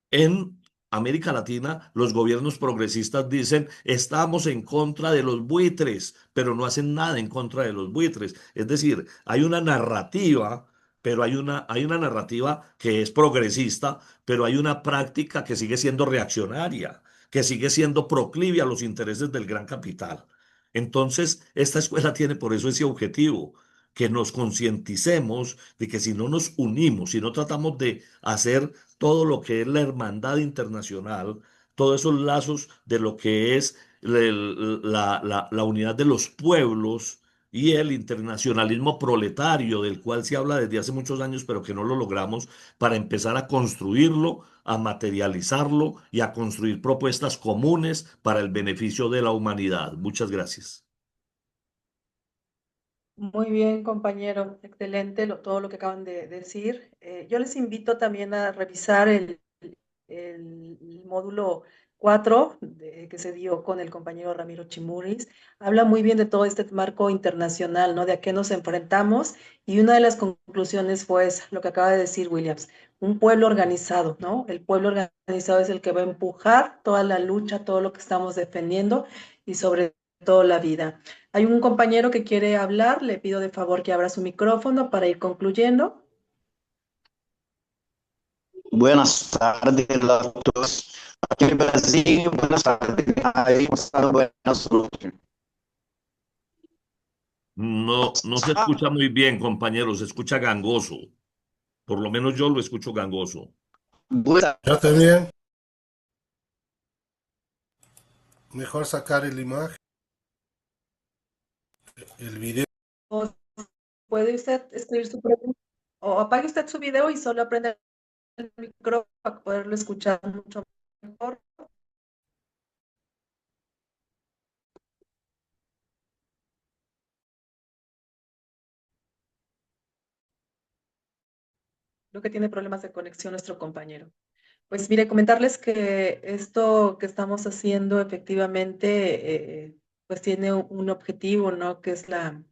En América Latina, los gobiernos progresistas dicen, estamos en contra de los buitres, pero no hacen nada en contra de los buitres. Es decir, hay una narrativa, pero hay una narrativa que es progresista, pero hay una práctica que sigue siendo reaccionaria, que sigue siendo proclive a los intereses del gran capital. Entonces, esta escuela tiene por eso ese objetivo, que nos concienticemos de que si no nos unimos, si no tratamos de hacer todo lo que es la hermandad internacional, todos esos lazos de lo que es la unidad de los pueblos y el internacionalismo proletario, del cual se habla desde hace muchos años, pero que no lo logramos, para empezar a construirlo, a materializarlo y a construir propuestas comunes para el beneficio de la humanidad. Muchas gracias. Muy bien, compañero, excelente todo lo que acaban de decir. Yo les invito también a revisar el módulo 4 que se dio con el compañero Ramiro Chimuris. Habla muy bien de todo este marco internacional, ¿no? De a qué nos enfrentamos. Y una de las conclusiones fue esa, lo que acaba de decir Williams, un pueblo organizado, ¿no? El pueblo organizado es el que va a empujar toda la lucha, todo lo que estamos defendiendo y sobre toda la vida. Hay un compañero que quiere hablar, le pido de favor que abra su micrófono para ir concluyendo. Buenas tardes, todos. Aquí en Brasil, buenas tardes. Ahí está buenas noches. No, no se escucha muy bien, compañero, se escucha gangoso. Por lo menos yo lo escucho gangoso. Buenas Yo también, mejor sacar la imagen, el video. ¿O puede usted escribir su pregunta? O apague usted su video y solo prenda el micrófono para poderlo escuchar mucho mejor. Creo que tiene problemas de conexión nuestro compañero. Pues mire, comentarles que esto que estamos haciendo efectivamente, pues tiene un objetivo, ¿no? Que es la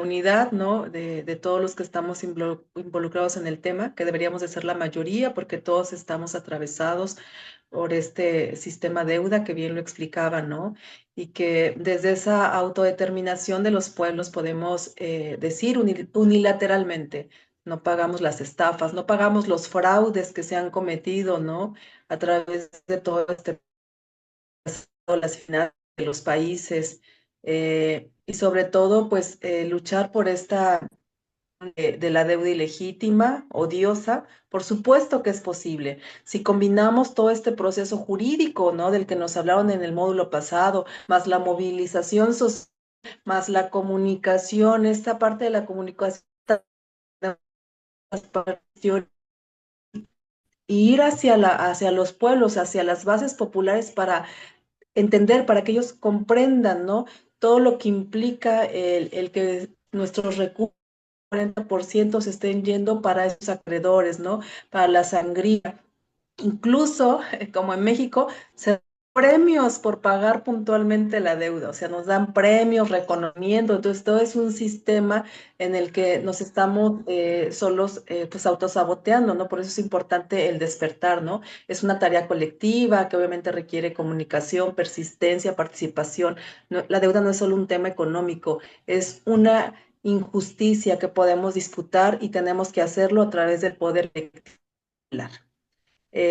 unidad, ¿no? De todos los que estamos involucrados en el tema, que deberíamos de ser la mayoría, porque todos estamos atravesados por este sistema deuda que bien lo explicaba, ¿no? Y que desde esa autodeterminación de los pueblos podemos decir unilateralmente, no pagamos las estafas, no pagamos los fraudes que se han cometido, ¿no? A través de todo este las finanzas de los países y sobre todo, pues, luchar por esta de la deuda ilegítima, odiosa, por supuesto que es posible. Si combinamos todo este proceso jurídico, ¿no? Del que nos hablaron en el módulo pasado, más la movilización social, más la comunicación, esta parte de la comunicación, y ir hacia los pueblos, hacia las bases populares para entender, para que ellos comprendan, ¿no? Todo lo que implica el que nuestros recursos 40% se estén yendo para esos acreedores, ¿no? Para la sangría. Incluso, como en México, se dan premios por pagar puntualmente la deuda, o sea, nos dan premios, reconocimiento, entonces todo es un sistema en el que nos estamos solos, pues autosaboteando, ¿no? Por eso es importante el despertar, ¿no? Es una tarea colectiva que obviamente requiere comunicación, persistencia, participación. La deuda no es solo un tema económico, es una injusticia que podemos disputar y tenemos que hacerlo a través del poder legislar.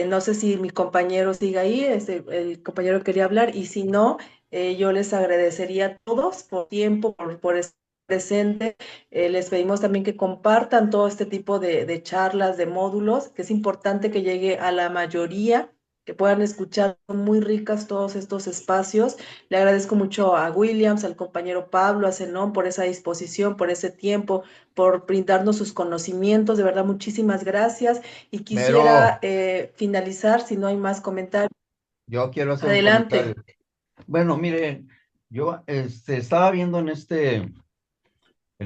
No sé si mi compañero sigue ahí, el compañero quería hablar, y si no, yo les agradecería a todos por tiempo, por estar presente. Les pedimos también que compartan todo este tipo de charlas, de módulos, que es importante que llegue a la mayoría, que puedan escuchar. Son muy ricas todos estos espacios. Le agradezco mucho a Williams, al compañero Pablo, a Zenón por esa disposición, por ese tiempo, por brindarnos sus conocimientos. De verdad, muchísimas gracias. Y quisiera Pero finalizar, si no hay más comentarios. yo quiero hacer un comentario. Adelante. Bueno, mire, yo estaba viendo en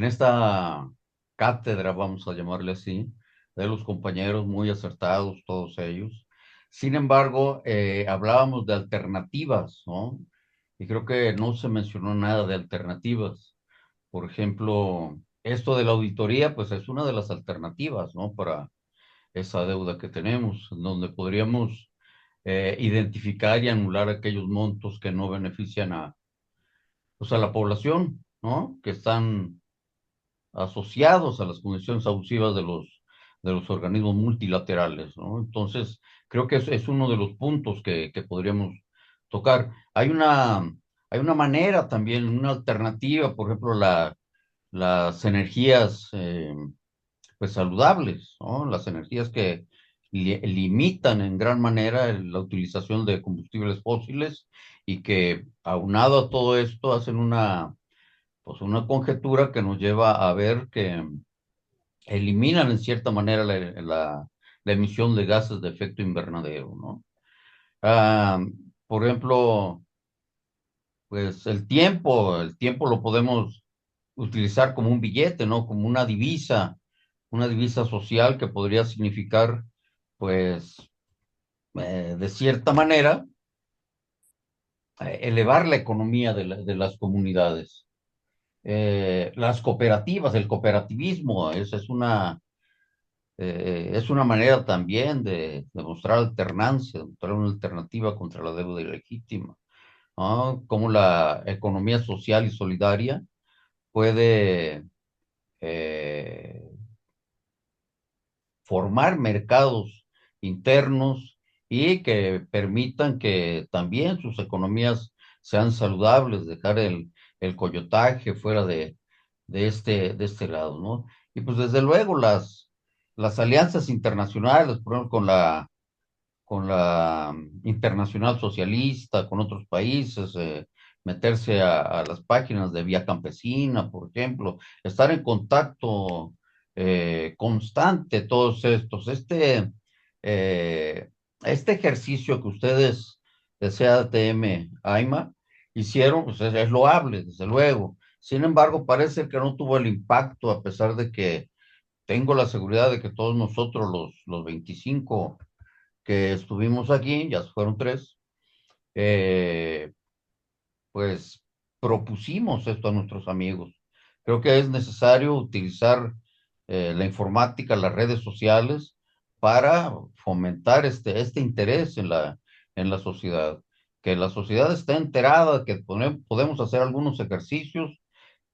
esta cátedra, vamos a llamarle así, de los compañeros muy acertados, todos ellos. Sin embargo, hablábamos de alternativas, ¿no? Y creo que no se mencionó nada de alternativas. Por ejemplo, esto de la auditoría, pues es una de las alternativas, ¿no? Para esa deuda que tenemos, donde podríamos identificar y anular aquellos montos que no benefician pues a la población, ¿no? Que están asociados a las condiciones abusivas de los organismos multilaterales, ¿no? Entonces, creo que es uno de los puntos que podríamos tocar. Hay una manera también, una alternativa, por ejemplo, las energías pues saludables, ¿no? Las energías que limitan en gran manera la utilización de combustibles fósiles y que aunado a todo esto hacen pues una conjetura que nos lleva a ver que eliminan en cierta manera la emisión de gases de efecto invernadero, ¿no? Ah, por ejemplo, pues el tiempo lo podemos utilizar como un billete, ¿no? Como una divisa social que podría significar, pues, de cierta manera, elevar la economía de las comunidades. Las cooperativas, el cooperativismo, esa es una manera también de mostrar alternancia, de mostrar una alternativa contra la deuda ilegítima. ¿no? Cómo la economía social y solidaria puede eh, formar mercados internos y que permitan que también sus economías sean saludables, dejar el coyotaje fuera de este lado, ¿no? Y pues desde luego las alianzas internacionales, por ejemplo, con la Internacional Socialista, con otros países, meterse a las páginas de Vía Campesina, por ejemplo, estar en contacto constante todos estos. Eh, este ejercicio que ustedes de CATM, AIMA, hicieron, pues es loable, desde luego. Sin embargo, parece que no tuvo el impacto, a pesar de que tengo la seguridad de que todos nosotros, los 25 que estuvimos aquí, ya fueron tres, eh, pues propusimos esto a nuestros amigos. Creo que es necesario utilizar la informática, las redes sociales, para fomentar este interés en la sociedad. Que la sociedad esté enterada, que podemos hacer algunos ejercicios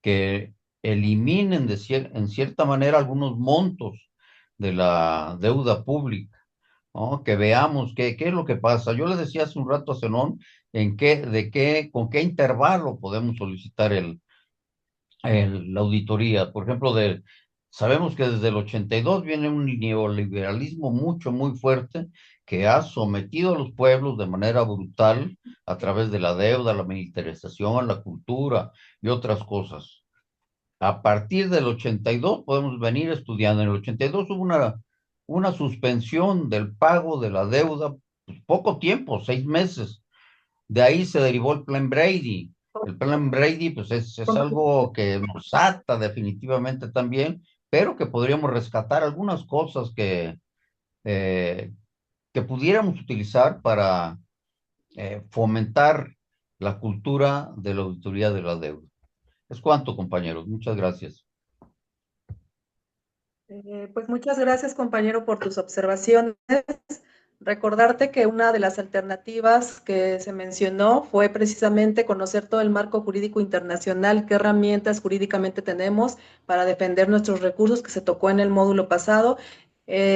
que eliminen en cierta manera algunos montos de la deuda pública, ¿no? Que veamos qué es lo que pasa. Yo le decía hace un rato a Zenón con qué intervalo podemos solicitar la auditoría. Por ejemplo, sabemos que desde el 82 viene un neoliberalismo muy fuerte que ha sometido a los pueblos de manera brutal a través de la deuda, la militarización, la cultura y otras cosas. A partir del 82 podemos venir estudiando. En el 82 hubo una suspensión del pago de la deuda, pues, poco tiempo, 6 meses. De ahí se derivó el Plan Brady. El Plan Brady, pues es algo que nos ata definitivamente también, pero que podríamos rescatar algunas cosas eh, que pudiéramos utilizar para fomentar la cultura de la auditoría de la deuda. Es cuanto, compañeros. Muchas gracias. Pues muchas gracias, compañero, por tus observaciones. Recordarte que una de las alternativas que se mencionó fue precisamente conocer todo el marco jurídico internacional, qué herramientas jurídicamente tenemos para defender nuestros recursos, que se tocó en el módulo pasado.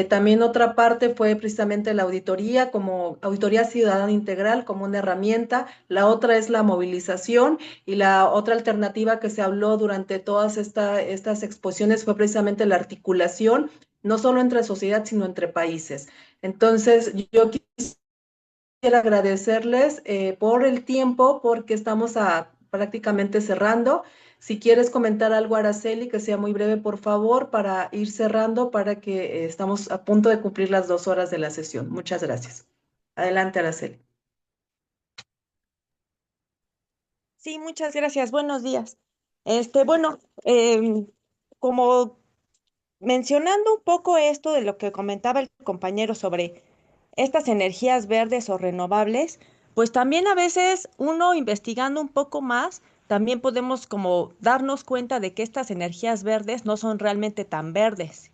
También otra parte fue precisamente la auditoría como auditoría ciudadana integral como una herramienta. La otra es la movilización y la otra alternativa que se habló durante todas estas exposiciones fue precisamente la articulación, no solo entre sociedad, sino entre países. Entonces, yo quisiera agradecerles por el tiempo, porque estamos prácticamente cerrando. Si quieres comentar algo, Araceli, que sea muy breve, por favor, para ir cerrando, para que estamos a punto de cumplir las 2 horas de la sesión. Muchas gracias. Adelante, Araceli. Sí, muchas gracias. Buenos días. Bueno, como mencionando un poco esto de lo que comentaba el compañero sobre estas energías verdes o renovables, pues también a veces uno investigando un poco más, también podemos como darnos cuenta de que estas energías verdes no son realmente tan verdes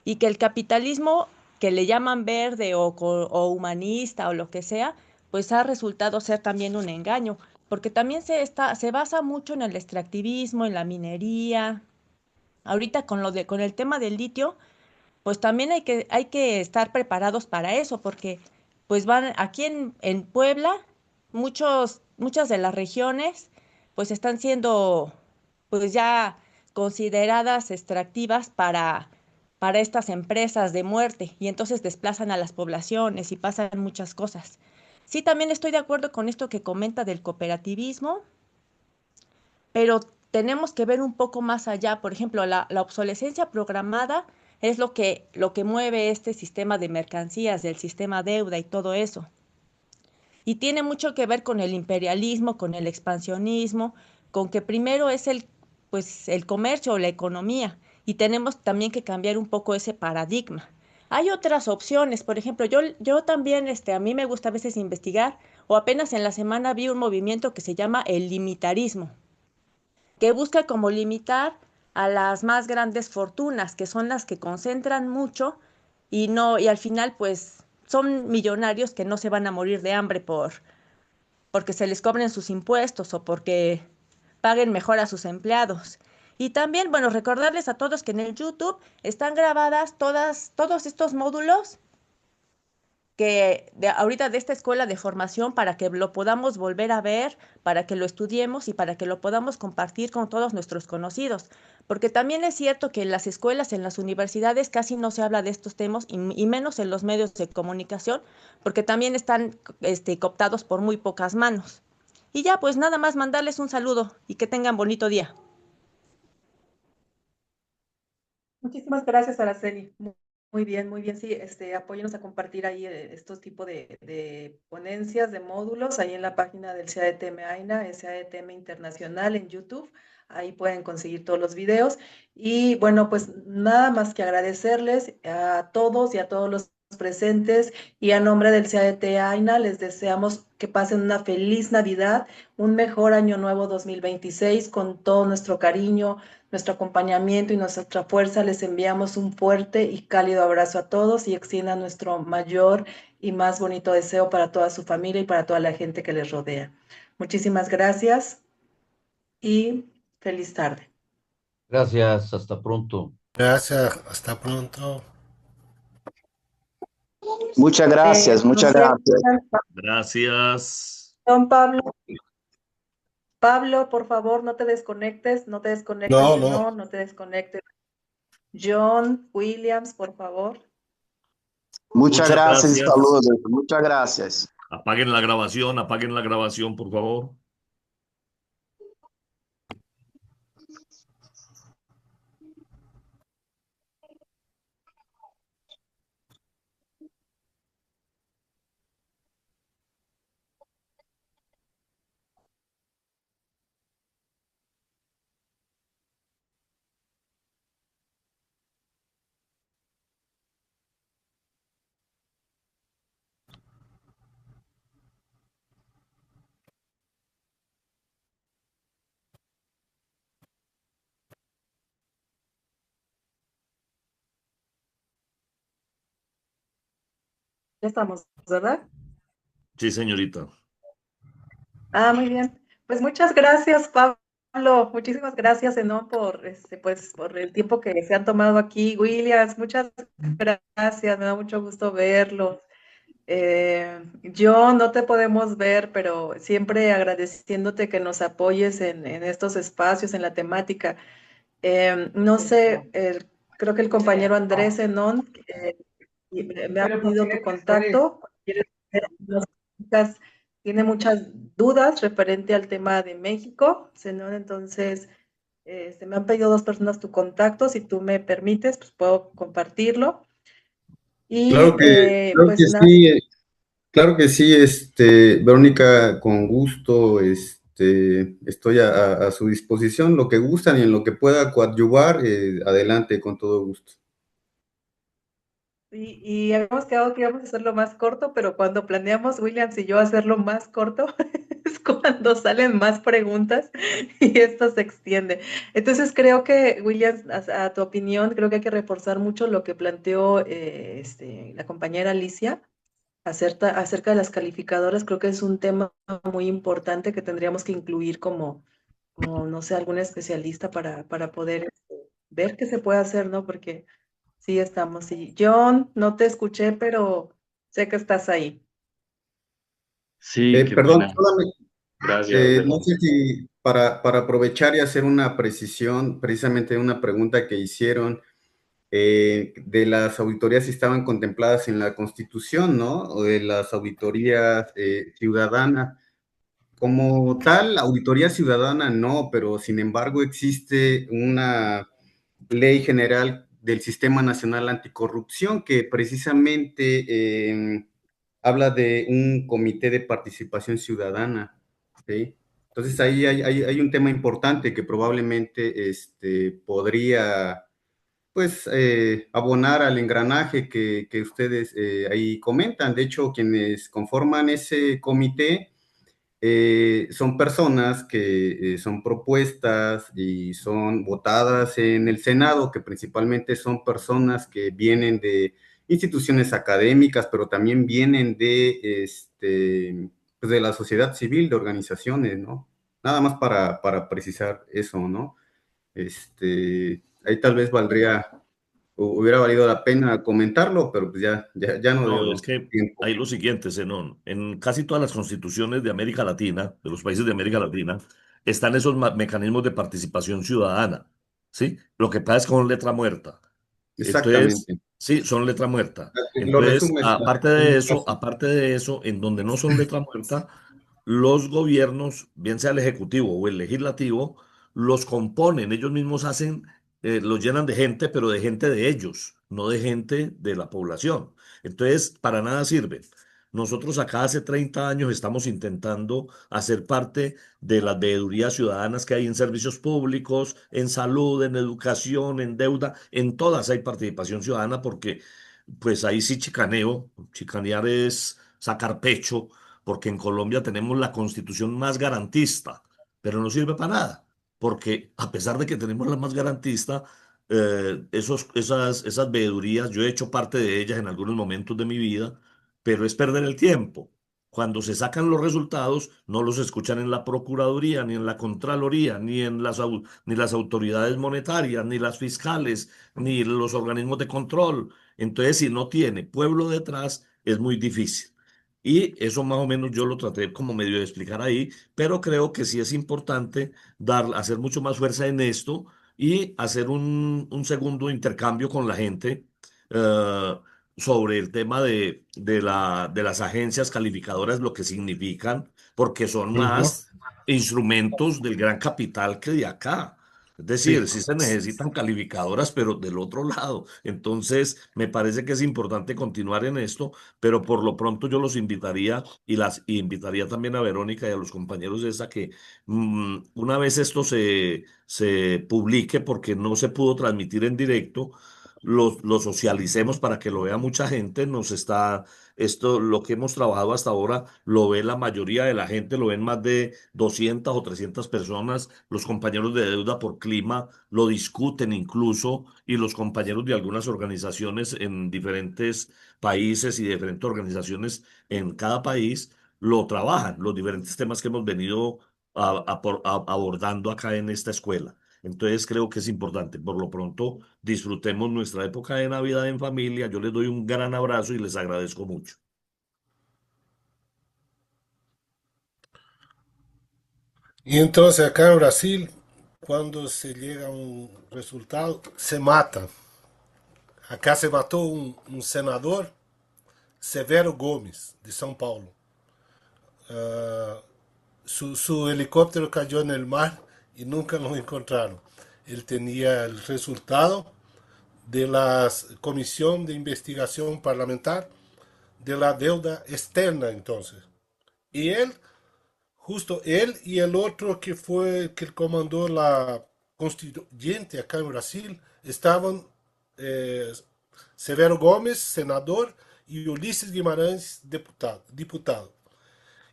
y que el capitalismo que le llaman verde o humanista o lo que sea, pues ha resultado ser también un engaño, porque también se basa mucho en el extractivismo, en la minería. Ahorita con el tema del litio, pues también hay que estar preparados para eso, porque pues van aquí en Puebla, muchas de las regiones pues están siendo pues ya consideradas extractivas para estas empresas de muerte y entonces desplazan a las poblaciones y pasan muchas cosas. Sí, también estoy de acuerdo con esto que comenta del cooperativismo, pero tenemos que ver un poco más allá. Por ejemplo, la obsolescencia programada es lo que mueve este sistema de mercancías, del sistema deuda y todo eso. Y tiene mucho que ver con el imperialismo, con el expansionismo, con que primero es pues, el comercio o la economía. Y tenemos también que cambiar un poco ese paradigma. Hay otras opciones, por ejemplo, yo también, a mí me gusta a veces investigar, o apenas en la semana vi un movimiento que se llama el limitarismo, que busca como limitar a las más grandes fortunas, que son las que concentran mucho y al final pues son millonarios que no se van a morir de hambre porque se les cobren sus impuestos o porque paguen mejor a sus empleados. Y también, bueno, recordarles a todos que en el YouTube están grabadas todos estos módulos que ahorita de esta escuela de formación para que lo podamos volver a ver, para que lo estudiemos y para que lo podamos compartir con todos nuestros conocidos. Porque también es cierto que en las escuelas, en las universidades casi no se habla de estos temas y menos en los medios de comunicación, porque también están cooptados por muy pocas manos. Y ya, pues nada más mandarles un saludo y que tengan bonito día. Muchísimas gracias, Araceli. Muy bien, muy bien. Sí, apóyenos a compartir ahí estos tipos de ponencias, de módulos, ahí en la página del CADTM AINA, CADTM Internacional en YouTube. Ahí pueden conseguir todos los videos. Y bueno, pues nada más que agradecerles a todos y a todos los presentes y a nombre del CADT AINA les deseamos que pasen una feliz Navidad, un mejor año nuevo 2026 con todo nuestro cariño, nuestro acompañamiento y nuestra fuerza. Les enviamos un fuerte y cálido abrazo a todos y extiendan nuestro mayor y más bonito deseo para toda su familia y para toda la gente que les rodea. Muchísimas gracias y feliz tarde. Gracias, hasta pronto. Gracias, hasta pronto. Muchas gracias, No muchas sé, gracias. Gracias. don Pablo. Pablo, por favor, no te desconectes, No, de no. no te desconectes. John Williams, por favor. Muchas Muchas gracias y gracias. saludos. Muchas gracias. Apaguen la grabación, por favor. Ya estamos, ¿verdad? Sí, señorita. Ah, muy bien. Pues muchas gracias, Pablo. Muchísimas gracias, Zenón, pues, por el tiempo que se han tomado aquí. Williams, muchas gracias. Me da mucho gusto verlo. Yo no te podemos ver, pero siempre agradeciéndote que nos apoyes en estos espacios, en la temática. No sé, creo que el compañero Andrés Zenón me ha pedido tu contacto. Nos explicas, tiene muchas dudas referente al tema de México, Zenón, entonces me han pedido dos personas tu contacto, si tú me permites, pues puedo compartirlo. Y Claro que pues nada, sí, claro que sí, Verónica, con gusto, estoy a su disposición, lo que gustan y en lo que pueda coadyuvar, adelante, con todo gusto. y habíamos quedado que íbamos a hacerlo más corto, pero cuando planeamos Williams y yo hacerlo más corto, es cuando salen más preguntas y esto se extiende. Entonces creo que, Williams, a tu opinión, creo que hay que reforzar mucho lo que planteó la compañera Alicia acerca de las calificadoras. Creo que es un tema muy importante que tendríamos que incluir como no sé, algún especialista para poder ver qué se puede hacer, ¿no? Porque sí estamos. Sí. John, no te escuché, pero sé que estás ahí. Sí, qué Perdón, pena. solamente, Gracias, no sé Verónica. si para aprovechar y hacer una precisión, precisamente una pregunta que hicieron, de las auditorías si estaban contempladas en la Constitución, ¿no? O de las auditorías ciudadanas. Como tal, auditoría ciudadana no, pero sin embargo existe una ley general del Sistema Nacional Anticorrupción que precisamente habla de un comité de participación ciudadana, ¿sí? Entonces ahí hay un tema importante que probablemente podría, pues, abonar al engranaje que ustedes ahí comentan. De hecho, quienes conforman ese comité son personas que son propuestas y son votadas en el Senado, que principalmente son personas que vienen de instituciones académicas, pero también vienen de pues, de la sociedad civil, de organizaciones, ¿no? Nada más para precisar eso, ¿no? Ahí tal vez hubiera valido la pena comentarlo, pero pues ya no No, es dio que tiempo. hay lo siguiente, Zenón. En casi todas las constituciones de América Latina, de los países de América Latina, están esos mecanismos de participación ciudadana, ¿sí? Lo que pasa es con letra muerta. Entonces, Exactamente. sí, son letra muerta. Lo Entonces, resumes muy fácil. aparte de eso, en donde no son letra muerta, los gobiernos, bien sea el ejecutivo o el legislativo, los componen, ellos mismos hacen, los llenan de gente, pero de gente de ellos, no de gente de la población. Entonces, para nada sirve. Nosotros acá hace 30 años estamos intentando hacer parte de las veedurías ciudadanas que hay en servicios públicos, en salud, en educación, en deuda, en todas hay participación ciudadana porque pues ahí sí chicaneo, chicanear es sacar pecho, porque en Colombia tenemos la constitución más garantista, pero no sirve para nada, porque a pesar de que tenemos la más garantista, esas veedurías, yo he hecho parte de ellas en algunos momentos de mi vida, pero es perder el tiempo. Cuando se sacan los resultados, no los escuchan en la Procuraduría, ni en la Contraloría, ni las autoridades monetarias, ni las fiscales, ni los organismos de control. Entonces, si no tiene pueblo detrás, es muy difícil. Y eso más o menos yo lo traté como medio de explicar ahí, pero creo que sí es importante hacer mucho más fuerza en esto y hacer un segundo intercambio con la gente eh, sobre el tema de las agencias calificadoras, lo que significan, porque son Ujú. más instrumentos del gran capital que de acá. Es decir, Sí. sí se necesitan calificadoras, pero del otro lado. Entonces, me parece que es importante continuar en esto, pero por lo pronto yo los invitaría y invitaría también a Verónica y a los compañeros de esa que una vez esto se publique, porque no se pudo transmitir en directo, lo socialicemos para que lo vea mucha gente. Esto, lo que hemos trabajado hasta ahora, lo ve la mayoría de la gente, lo ven más de 200 o 300 personas. Los compañeros de Deuda por Clima lo discuten incluso, y los compañeros de algunas organizaciones en diferentes países y diferentes organizaciones en cada país lo trabajan, los diferentes temas que hemos venido abordando acá en esta escuela. Entonces creo que es importante. Por lo pronto, disfrutemos nuestra época de Navidad en familia. Yo les doy un gran abrazo y les agradezco mucho. Y entonces acá en Brasil, cuando se llega a un resultado, se mata. Acá se mató un senador, Severo Gomes, de São Paulo. Ah, su helicóptero cayó en el mar y nunca lo encontraron. Él tenía el resultado de la Comisión de Investigación Parlamentar de la deuda externa entonces. Y él, justo él y el otro que fue el que comandó la constituyente acá en Brasil, estaban eh, Severo Gómez, senador, y Ulises Guimarães, diputado.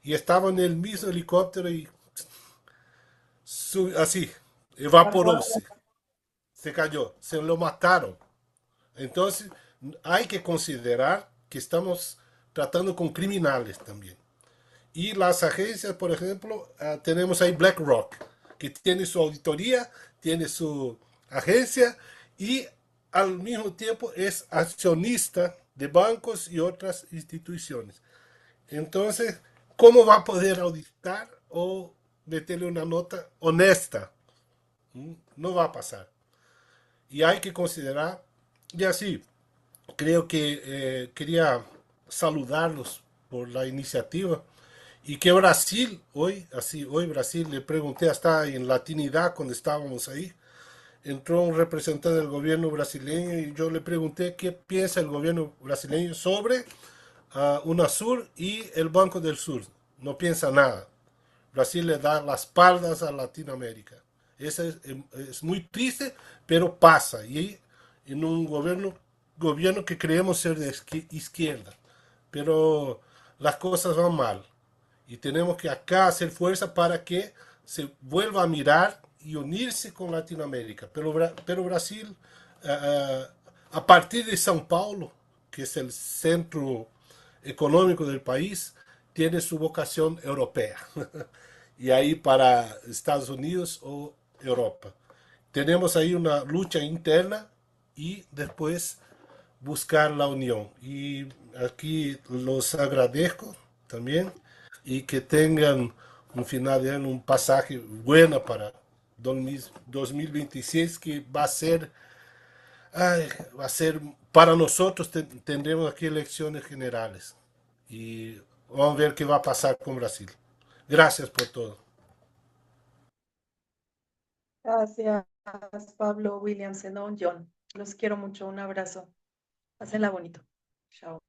Y estaban en el mismo helicóptero y así, evaporóse, se cayó, se lo mataron. Entonces, hay que considerar que estamos tratando con criminales también. Y las agencias, por ejemplo, tenemos ahí BlackRock, que tiene su auditoría, tiene su agencia y al mismo tiempo es accionista de bancos y otras instituciones. Entonces, ¿cómo va a poder auditar o meterle una nota honesta? No va a pasar. Y hay que considerar, y así, creo que quería saludarlos por la iniciativa y que Brasil, hoy Brasil, le pregunté hasta en Latinidad cuando estábamos ahí, entró un representante del gobierno brasileño y yo le pregunté qué piensa el gobierno brasileño sobre UNASUR y el Banco del Sur. No piensa nada. Brasil le da las espaldas a Latinoamérica. Eso es muy triste, pero pasa. Y en un gobierno que creemos ser de izquierda. Pero las cosas van mal. Y tenemos que acá hacer fuerza para que se vuelva a mirar y unirse con Latinoamérica. Pero Brasil, a partir de São Paulo, que es el centro económico del país, tiene su vocación europea. Y ahí para Estados Unidos o Europa. Tenemos ahí una lucha interna y después buscar la unión. Y aquí los agradezco también y que tengan un final de año, un pasaje bueno para 2026 que ay, va a ser para nosotros, tendremos aquí elecciones generales y vamos a ver qué va a pasar con Brasil. Gracias por todo. Gracias, Pablo, William, Zenón, John. Los quiero mucho. Un abrazo. Pásenla bonito. Chao.